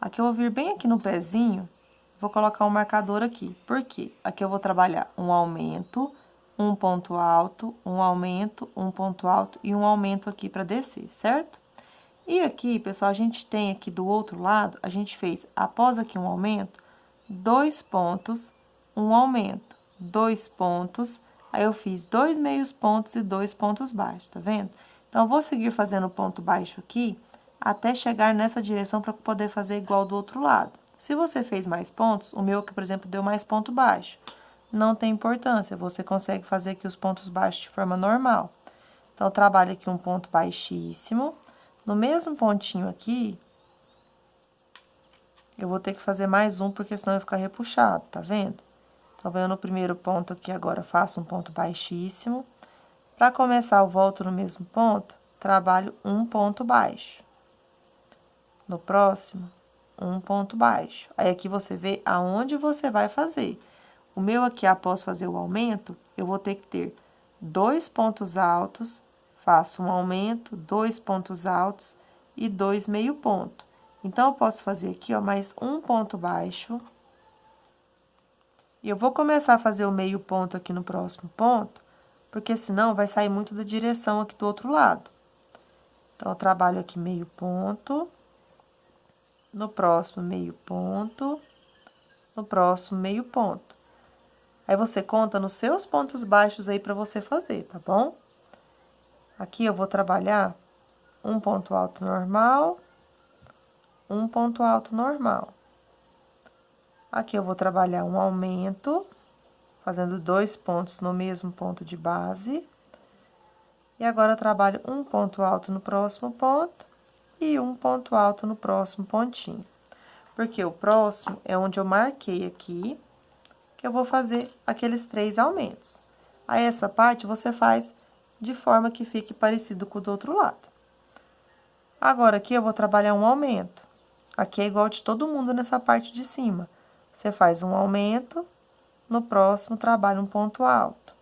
Aqui eu vou vir bem aqui no pezinho, vou colocar um marcador aqui. Por quê? Aqui eu vou trabalhar um aumento, um ponto alto, um aumento, um ponto alto e um aumento aqui para descer, certo? E aqui, pessoal, a gente tem aqui do outro lado, a gente fez, após aqui um aumento, 2 pontos, um aumento, 2 pontos, aí eu fiz 2 meios pontos e 2 pontos baixos, tá vendo? Então, eu vou seguir fazendo ponto baixo aqui, até chegar nessa direção para poder fazer igual do outro lado. Se você fez mais pontos, o meu aqui, por exemplo, deu mais ponto baixo. Não tem importância, você consegue fazer aqui os pontos baixos de forma normal. Então, eu trabalho aqui um ponto baixíssimo. No mesmo pontinho aqui, eu vou ter que fazer mais um, porque senão vai ficar repuxado, tá vendo? Então, venho no primeiro ponto aqui agora, faço um ponto baixíssimo. Para começar, eu volto no mesmo ponto, trabalho um ponto baixo. No próximo, um ponto baixo. Aí, aqui você vê aonde você vai fazer. O meu aqui, após fazer o aumento, eu vou ter que ter 2 pontos altos, faço um aumento, 2 pontos altos e 2 meio ponto. Então, eu posso fazer aqui, ó, mais um ponto baixo. E eu vou começar a fazer o meio ponto aqui no próximo ponto, porque senão vai sair muito da direção aqui do outro lado. Então, eu trabalho aqui meio ponto, no próximo meio ponto, no próximo meio ponto. Aí, você conta nos seus pontos baixos aí pra você fazer, tá bom? Aqui, eu vou trabalhar um ponto alto normal, um ponto alto normal. Aqui, eu vou trabalhar um aumento, fazendo 2 pontos no mesmo ponto de base. E agora, eu trabalho um ponto alto no próximo ponto e um ponto alto no próximo pontinho. Porque o próximo é onde eu marquei aqui, que eu vou fazer aqueles 3 aumentos. Aí, essa parte você faz de forma que fique parecido com o do outro lado. Agora, aqui eu vou trabalhar um aumento. Aqui é igual de todo mundo nessa parte de cima. Você faz um aumento, no próximo trabalha um ponto alto.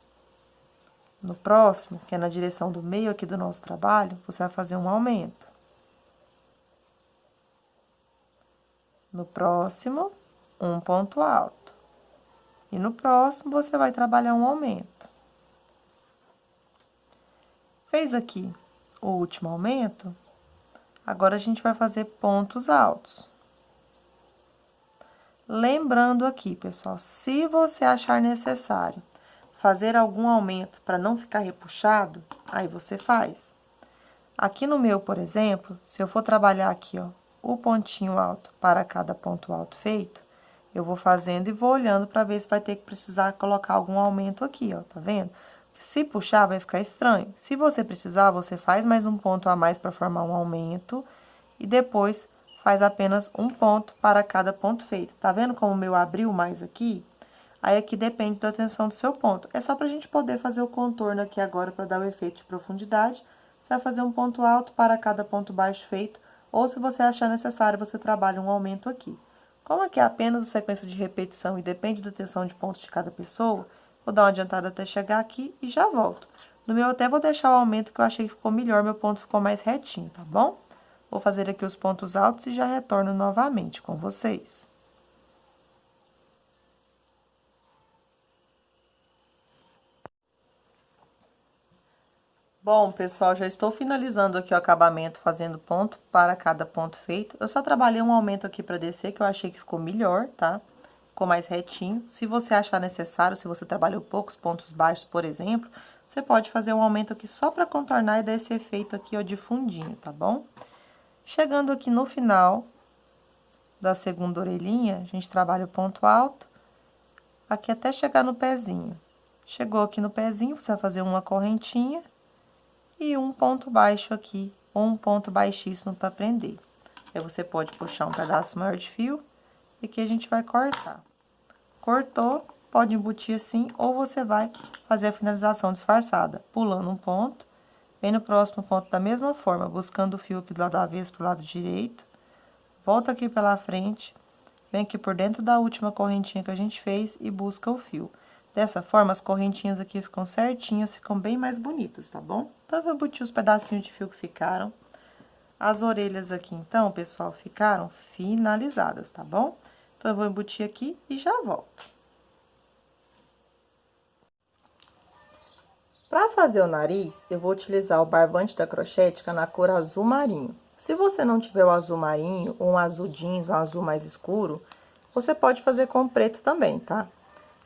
No próximo, que é na direção do meio aqui do nosso trabalho, você vai fazer um aumento. No próximo, um ponto alto. E no próximo, você vai trabalhar um aumento. Fez aqui o último aumento, agora a gente vai fazer pontos altos. Lembrando aqui, pessoal, se você achar necessário fazer algum aumento para não ficar repuxado, aí você faz. Aqui no meu, por exemplo, se eu for trabalhar aqui, ó, o pontinho alto para cada ponto alto feito, eu vou fazendo e vou olhando para ver se vai ter que precisar colocar algum aumento aqui, ó, tá vendo? Se puxar, vai ficar estranho. Se você precisar, você faz mais um ponto a mais para formar um aumento e depois faz apenas um ponto para cada ponto feito. Tá vendo como o meu abriu mais aqui? Aí, aqui depende da tensão do seu ponto. É só pra gente poder fazer o contorno aqui agora para dar o efeito de profundidade. Você vai fazer um ponto alto para cada ponto baixo feito, ou se você achar necessário, você trabalha um aumento aqui. Como aqui é apenas sequência de repetição e depende da tensão de pontos de cada pessoa, vou dar uma adiantada até chegar aqui e já volto. No meu, até vou deixar o aumento que eu achei que ficou melhor, meu ponto ficou mais retinho, tá bom? Vou fazer aqui os pontos altos e já retorno novamente com vocês. Bom, pessoal, já estou finalizando aqui o acabamento, fazendo ponto para cada ponto feito. Eu só trabalhei um aumento aqui para descer, que eu achei que ficou melhor, tá? Ficou mais retinho. Se você achar necessário, se você trabalhou poucos pontos baixos, por exemplo, você pode fazer um aumento aqui só para contornar e dar esse efeito aqui, ó, de fundinho, tá bom? Chegando aqui no final da segunda orelhinha, a gente trabalha o ponto alto, aqui até chegar no pezinho. Chegou aqui no pezinho, você vai fazer uma correntinha e um ponto baixo aqui, ou um ponto baixíssimo para prender. Aí, você pode puxar um pedaço maior de fio e aqui a gente vai cortar. Cortou, pode embutir assim, ou você vai fazer a finalização disfarçada, pulando um ponto, vem no próximo ponto da mesma forma, buscando o fio aqui do lado avesso pro lado direito, volta aqui pela frente, vem aqui por dentro da última correntinha que a gente fez e busca o fio. Dessa forma, as correntinhas aqui ficam certinhas, ficam bem mais bonitas, tá bom? Então, eu vou embutir os pedacinhos de fio que ficaram. As orelhas aqui, então, pessoal, ficaram finalizadas, tá bom? Então, eu vou embutir aqui e já volto. Para fazer o nariz, eu vou utilizar o barbante da Crochêtica na cor azul marinho. Se você não tiver o azul marinho, ou um azul jeans, um azul mais escuro, você pode fazer com o preto também, tá?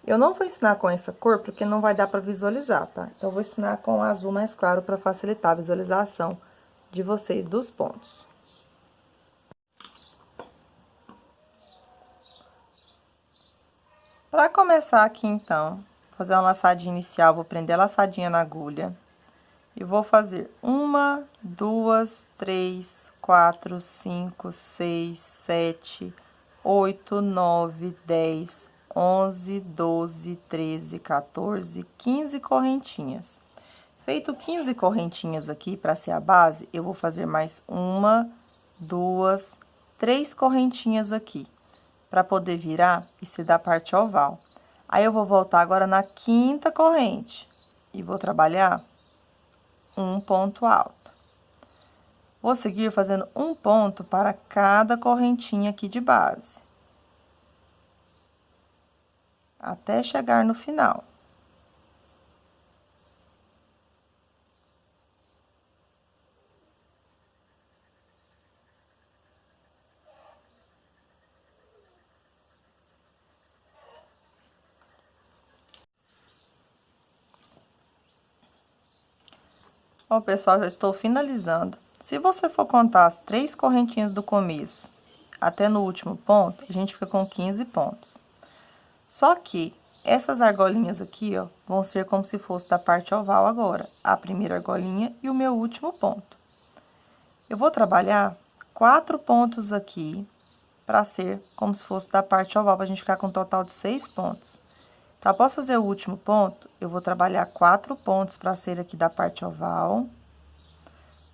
Eu não vou ensinar com essa cor, porque não vai dar para visualizar, tá? Então, eu vou ensinar com o azul mais claro para facilitar a visualização de vocês dos pontos. Para começar aqui, então, fazer uma laçadinha inicial, vou prender a laçadinha na agulha. E vou fazer 1, 2, 3, 4, 5, 6, 7, 8, 9, 10, 11, 12, 13, 14, 15 correntinhas. Feito 15 correntinhas aqui para ser a base, eu vou fazer mais 1, 2, 3 correntinhas aqui, para poder virar e se dar parte oval. Aí, eu vou voltar agora na quinta corrente e vou trabalhar um ponto alto. Vou seguir fazendo um ponto para cada correntinha aqui de base, até chegar no final. Ó, pessoal, já estou finalizando. Se você for contar as 3 correntinhas do começo até no último ponto, a gente fica com 15 pontos. Só que essas argolinhas aqui, ó, vão ser como se fosse da parte oval agora. A primeira argolinha e o meu último ponto. Eu vou trabalhar 4 pontos aqui para ser como se fosse da parte oval, para a gente ficar com um total de 6 pontos. Então, após fazer o último ponto, eu vou trabalhar 4 pontos para ser aqui da parte oval.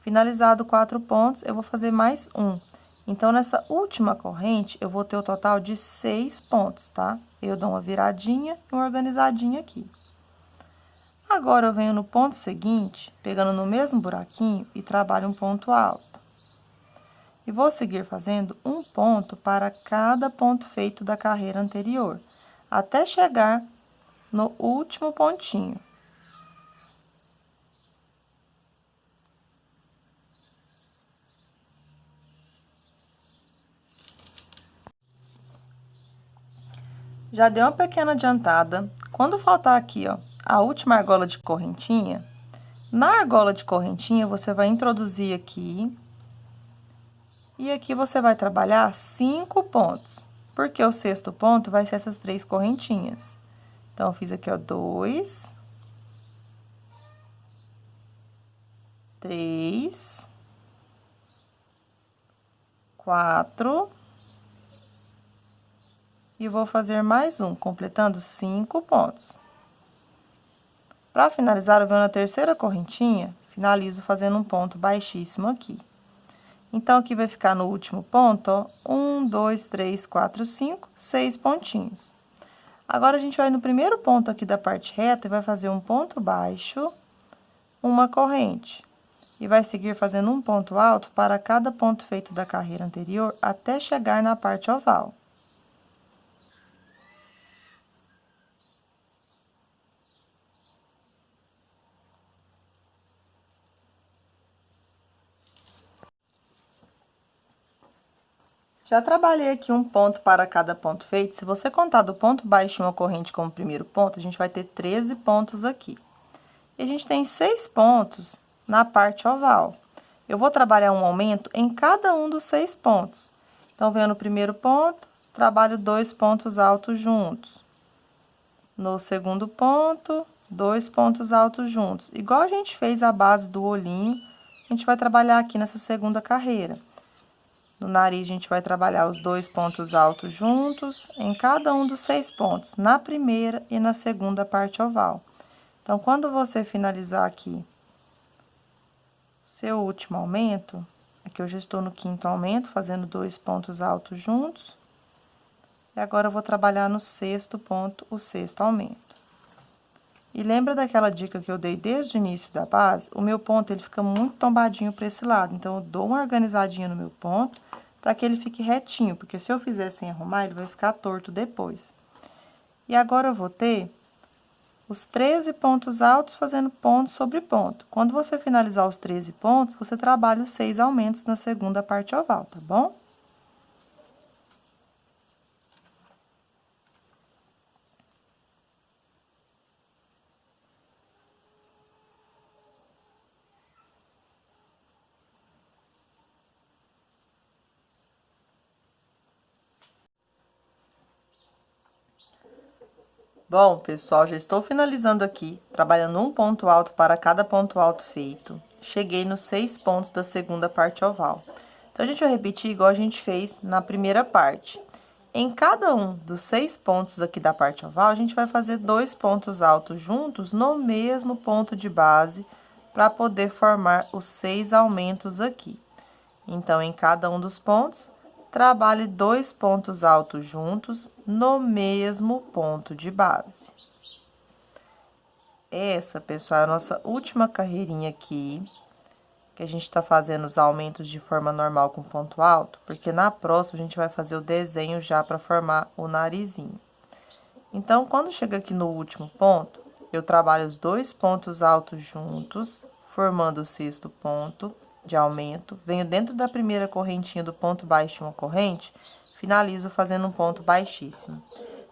Finalizado 4 pontos, eu vou fazer mais um. Então, nessa última corrente, eu vou ter o total de 6 pontos, tá? Eu dou uma viradinha e uma organizadinha aqui. Agora, eu venho no ponto seguinte, pegando no mesmo buraquinho e trabalho um ponto alto. E vou seguir fazendo um ponto para cada ponto feito da carreira anterior, até chegar no último pontinho. Já deu uma pequena adiantada. Quando faltar aqui, ó, a última argola de correntinha, na argola de correntinha, você vai introduzir aqui. E aqui você vai trabalhar 5 pontos, porque o sexto ponto vai ser essas 3 correntinhas. Então, eu fiz aqui, ó, 2, 3, 4... E vou fazer mais um, completando 5 pontos. Para finalizar, eu venho na terceira correntinha, finalizo fazendo um ponto baixíssimo aqui. Então, aqui vai ficar no último ponto, ó, 1, 2, 3, 4, 5, 6 pontinhos. Agora, a gente vai no primeiro ponto aqui da parte reta e vai fazer um ponto baixo, uma corrente. E vai seguir fazendo um ponto alto para cada ponto feito da carreira anterior, até chegar na parte oval. Já trabalhei aqui um ponto para cada ponto feito. Se você contar do ponto baixo uma corrente como primeiro ponto, a gente vai ter 13 pontos aqui. E a gente tem 6 pontos na parte oval. Eu vou trabalhar um aumento em cada um dos 6 pontos. Então, venho no primeiro ponto, trabalho 2 pontos altos juntos. No segundo ponto, 2 pontos altos juntos. Igual a gente fez a base do olhinho, a gente vai trabalhar aqui nessa segunda carreira. No nariz, a gente vai trabalhar os 2 pontos altos juntos em cada um dos 6 pontos, na primeira e na segunda parte oval. Então, quando você finalizar aqui seu último aumento, aqui eu já estou no quinto aumento, fazendo 2 pontos altos juntos. E agora, eu vou trabalhar no sexto ponto, o sexto aumento. E lembra daquela dica que eu dei desde o início da base? O meu ponto, ele fica muito tombadinho para esse lado. Então, eu dou uma organizadinha no meu ponto, para que ele fique retinho, porque se eu fizer sem arrumar, ele vai ficar torto depois. E agora, eu vou ter os 13 pontos altos fazendo ponto sobre ponto. Quando você finalizar os 13 pontos, você trabalha os 6 aumentos na segunda parte oval, tá bom? Bom, pessoal, já estou finalizando aqui, trabalhando um ponto alto para cada ponto alto feito. Cheguei nos 6 pontos da segunda parte oval. Então, a gente vai repetir igual a gente fez na primeira parte. Em cada um dos 6 pontos aqui da parte oval, a gente vai fazer 2 pontos altos juntos no mesmo ponto de base, para poder formar os 6 aumentos aqui. Então, em cada um dos pontos, trabalhe 2 pontos altos juntos no mesmo ponto de base. Essa, pessoal, é a nossa última carreirinha aqui, que a gente tá fazendo os aumentos de forma normal com ponto alto, porque na próxima a gente vai fazer o desenho já para formar o narizinho. Então, quando chega aqui no último ponto, eu trabalho os 2 pontos altos juntos, formando o sexto ponto de aumento, venho dentro da primeira correntinha do ponto baixo uma corrente, finalizo fazendo um ponto baixíssimo.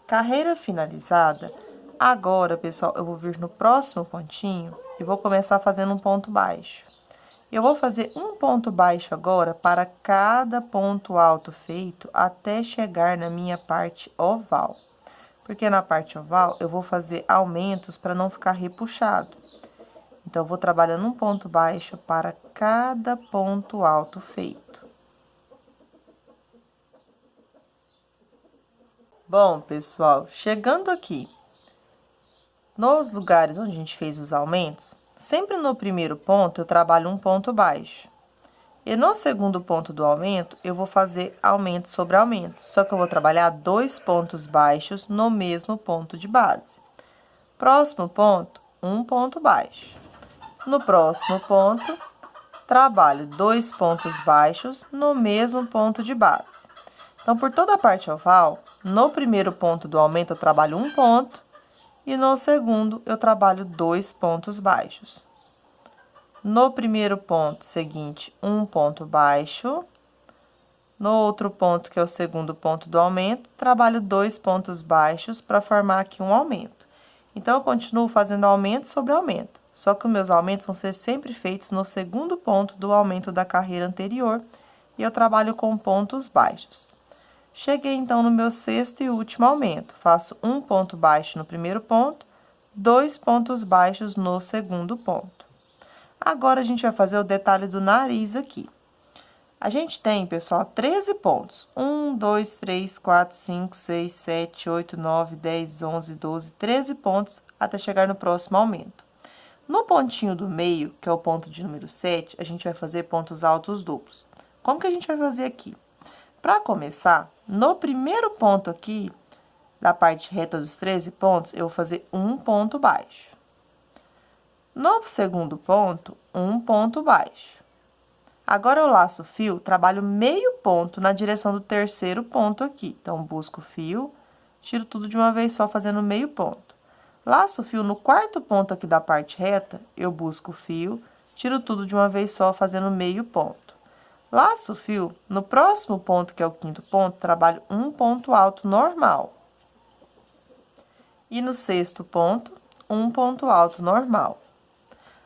Carreira finalizada, Agora, pessoal, eu vou vir no próximo pontinho e vou começar fazendo um ponto baixo. Eu vou fazer um ponto baixo agora para cada ponto alto feito até chegar na minha parte oval. Porque na parte oval eu vou fazer aumentos para não ficar repuxado. Então, eu vou trabalhando um ponto baixo para cada ponto alto feito. Bom, pessoal, chegando aqui nos lugares onde a gente fez os aumentos, sempre no primeiro ponto eu trabalho um ponto baixo. E no segundo ponto do aumento, eu vou fazer aumento sobre aumento. Só que eu vou trabalhar 2 pontos baixos no mesmo ponto de base. Próximo ponto, um ponto baixo. No próximo ponto, trabalho 2 pontos baixos no mesmo ponto de base. Então, por toda a parte oval, no primeiro ponto do aumento eu trabalho um ponto e no segundo eu trabalho 2 pontos baixos. No primeiro ponto seguinte, um ponto baixo. No outro ponto, que é o segundo ponto do aumento, trabalho 2 pontos baixos para formar aqui um aumento. Então, eu continuo fazendo aumento sobre aumento, só que os meus aumentos vão ser sempre feitos no segundo ponto do aumento da carreira anterior e eu trabalho com pontos baixos. Cheguei, então, no meu sexto e último aumento. Faço um ponto baixo no primeiro ponto, 2 pontos baixos no segundo ponto. Agora, a gente vai fazer o detalhe do nariz aqui. A gente tem, pessoal, 13 pontos. 1, 2, 3, 4, 5, 6, 7, 8, 9, 10, 11, 12, 13 pontos até chegar no próximo aumento. No pontinho do meio, que é o ponto de número 7, a gente vai fazer pontos altos duplos. Como que a gente vai fazer aqui? Para começar, no primeiro ponto aqui, da parte reta dos 13 pontos, eu vou fazer um ponto baixo. No segundo ponto, um ponto baixo. Agora, eu laço o fio, trabalho meio ponto na direção do terceiro ponto aqui. Então, busco o fio, tiro tudo de uma vez só, fazendo meio ponto. Laço o fio no quarto ponto aqui da parte reta, eu busco o fio, tiro tudo de uma vez só, fazendo meio ponto. Laço o fio no próximo ponto, que é o quinto ponto, trabalho um ponto alto normal. E no sexto ponto, um ponto alto normal.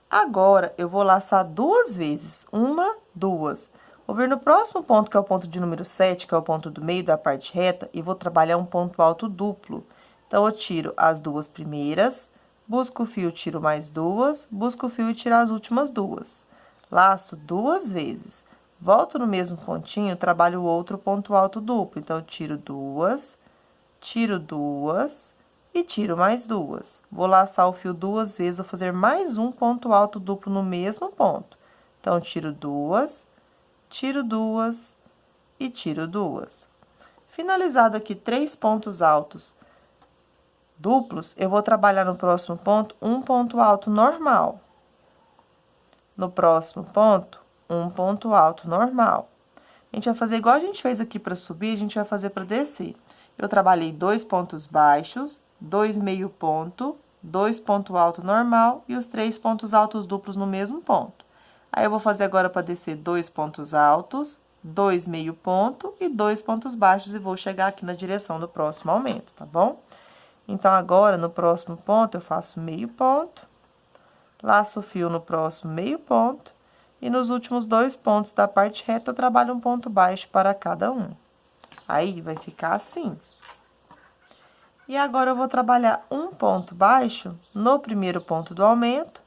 Agora, eu vou laçar 2 vezes, 1, 2. Vou vir no próximo ponto, que é o ponto de número 7, que é o ponto do meio da parte reta, e vou trabalhar um ponto alto duplo. Então, eu tiro as 2 primeiras, busco o fio, tiro mais 2, busco o fio e tiro as últimas 2. Laço 2 vezes. Volto no mesmo pontinho, trabalho o outro ponto alto duplo. Então, eu tiro 2 e tiro mais 2. Vou laçar o fio 2 vezes, vou fazer mais um ponto alto duplo no mesmo ponto. Então, tiro 2 e tiro 2. Finalizado aqui 3 pontos altos duplos, eu vou trabalhar no próximo ponto um ponto alto normal. No próximo ponto, um ponto alto normal. A gente vai fazer igual a gente fez aqui para subir, a gente vai fazer para descer. Eu trabalhei 2 pontos baixos, 2 meio ponto, 2 ponto alto normal e os 3 pontos altos duplos no mesmo ponto. Aí, eu vou fazer agora para descer 2 pontos altos, 2 meio ponto e 2 pontos baixos e vou chegar aqui na direção do próximo aumento, tá bom? Então, agora, no próximo ponto, eu faço meio ponto, laço o fio no próximo meio ponto e nos últimos 2 pontos da parte reta eu trabalho um ponto baixo para cada um. Aí, vai ficar assim. E agora, eu vou trabalhar um ponto baixo no primeiro ponto do aumento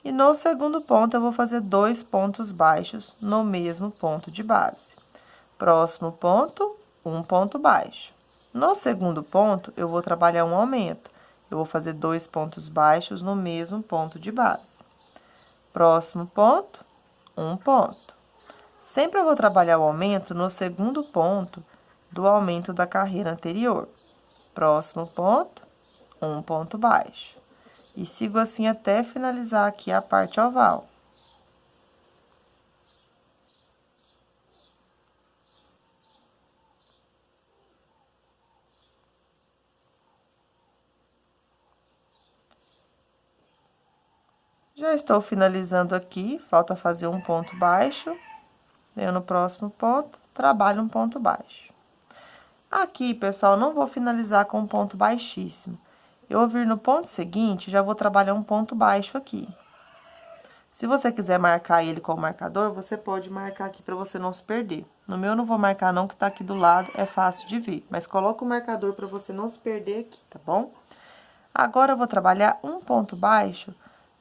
e no segundo ponto eu vou fazer 2 pontos baixos no mesmo ponto de base. Próximo ponto, um ponto baixo. No segundo ponto, eu vou trabalhar um aumento. Eu vou fazer 2 pontos baixos no mesmo ponto de base. Próximo ponto, um ponto. Sempre eu vou trabalhar o aumento no segundo ponto do aumento da carreira anterior. Próximo ponto, um ponto baixo. E sigo assim até finalizar aqui a parte oval. Já estou finalizando aqui, falta fazer um ponto baixo. Venho no próximo ponto, trabalho um ponto baixo. Aqui, pessoal, não vou finalizar com um ponto baixíssimo. Eu vou vir no ponto seguinte, já vou trabalhar um ponto baixo aqui. Se você quiser marcar ele com o marcador, você pode marcar aqui para você não se perder. No meu eu não vou marcar não, que tá aqui do lado, é fácil de ver. Mas coloca o marcador para você não se perder aqui, tá bom? Agora eu vou trabalhar um ponto baixo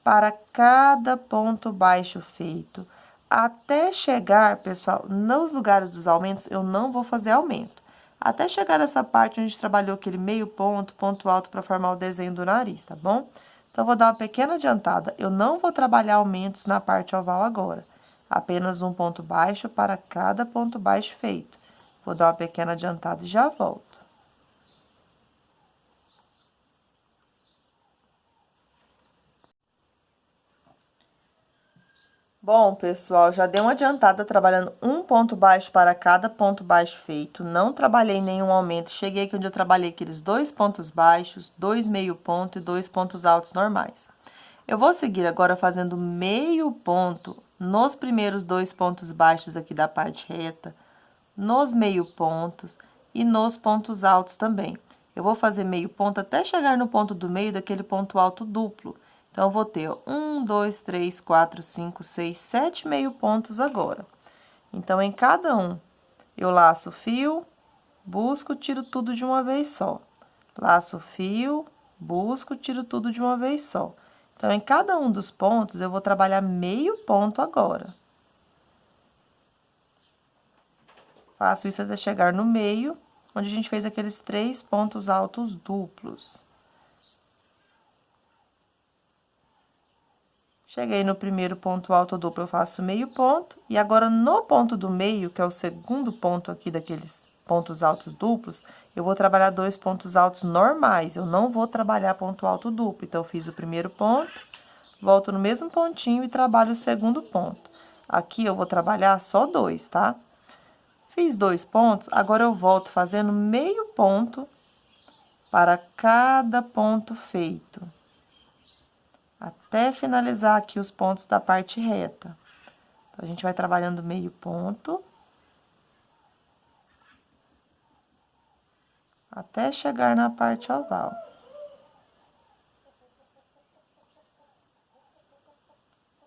para cada ponto baixo feito. Até chegar, pessoal, nos lugares dos aumentos, eu não vou fazer aumento. Até chegar nessa parte onde a gente trabalhou aquele meio ponto, ponto alto para formar o desenho do nariz, tá bom? Então, vou dar uma pequena adiantada. Eu não vou trabalhar aumentos na parte oval agora. Apenas um ponto baixo para cada ponto baixo feito. Vou dar uma pequena adiantada e já volto. Bom, pessoal, já dei uma adiantada trabalhando um ponto baixo para cada ponto baixo feito. Não trabalhei nenhum aumento. Cheguei aqui onde eu trabalhei aqueles 2 pontos baixos, 2 meio ponto e 2 pontos altos normais. Eu vou seguir agora fazendo meio ponto nos primeiros 2 pontos baixos aqui da parte reta, nos meio pontos e nos pontos altos também. Eu vou fazer meio ponto até chegar no ponto do meio daquele ponto alto duplo. Então, eu vou ter 1, 2, 3, 4, 5, 6, 7 meio pontos agora. Então, em cada um, eu laço o fio, busco, tiro tudo de uma vez só. Laço o fio, busco, tiro tudo de uma vez só. Então, em cada um dos pontos, eu vou trabalhar meio ponto agora. Faço isso até chegar no meio, onde a gente fez aqueles 3 pontos altos duplos. Cheguei no primeiro ponto alto duplo, eu faço meio ponto. E agora, no ponto do meio, que é o segundo ponto aqui daqueles pontos altos duplos, eu vou trabalhar 2 pontos altos normais. Eu não vou trabalhar ponto alto duplo. Então, eu fiz o primeiro ponto, volto no mesmo pontinho e trabalho o segundo ponto. Aqui, eu vou trabalhar só 2, tá? Fiz 2 pontos, agora eu volto fazendo meio ponto para cada ponto feito. Até finalizar aqui os pontos da parte reta. Então, a gente vai trabalhando meio ponto. Até chegar na parte oval.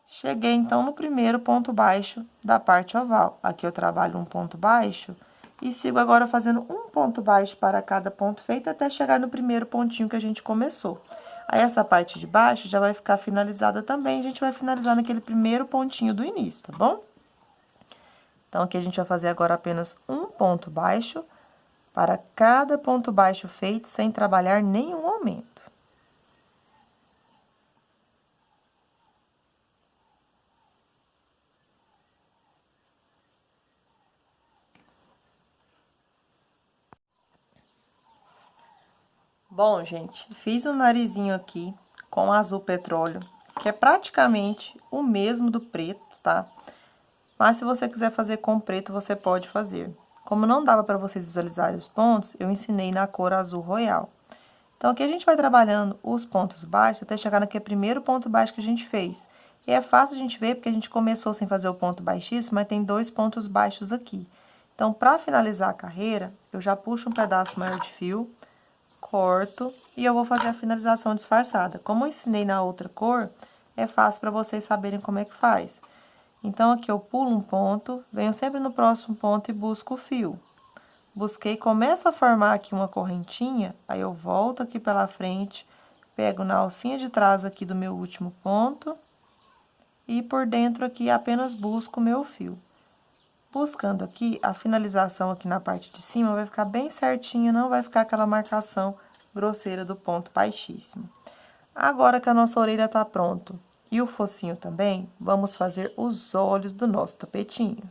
Cheguei, então, no primeiro ponto baixo da parte oval. Aqui eu trabalho um ponto baixo e sigo agora fazendo um ponto baixo para cada ponto feito até chegar no primeiro pontinho que a gente começou. Aí, essa parte de baixo já vai ficar finalizada também, a gente vai finalizar naquele primeiro pontinho do início, tá bom? Então, aqui a gente vai fazer agora apenas um ponto baixo para cada ponto baixo feito, sem trabalhar nenhum aumento. Bom, gente, fiz um narizinho aqui com azul petróleo, que é praticamente o mesmo do preto, tá? Mas se você quiser fazer com preto, você pode fazer. Como não dava para vocês visualizarem os pontos, eu ensinei na cor azul royal. Então, aqui a gente vai trabalhando os pontos baixos até chegar naquele primeiro ponto baixo que a gente fez. E é fácil a gente ver, porque a gente começou sem fazer o ponto baixíssimo, mas tem 2 pontos baixos aqui. Então, para finalizar a carreira, eu já puxo um pedaço maior de fio, corto e eu vou fazer a finalização disfarçada. Como eu ensinei na outra cor, é fácil para vocês saberem como é que faz. Então, aqui eu pulo um ponto, venho sempre no próximo ponto e busco o fio. Busquei, começa a formar aqui uma correntinha, aí eu volto aqui pela frente, pego na alcinha de trás aqui do meu último ponto e por dentro aqui apenas busco o meu fio. Buscando aqui, a finalização aqui na parte de cima vai ficar bem certinha, não vai ficar aquela marcação grosseira do ponto baixíssimo. Agora que a nossa orelha tá pronto e o focinho também, vamos fazer os olhos do nosso tapetinho.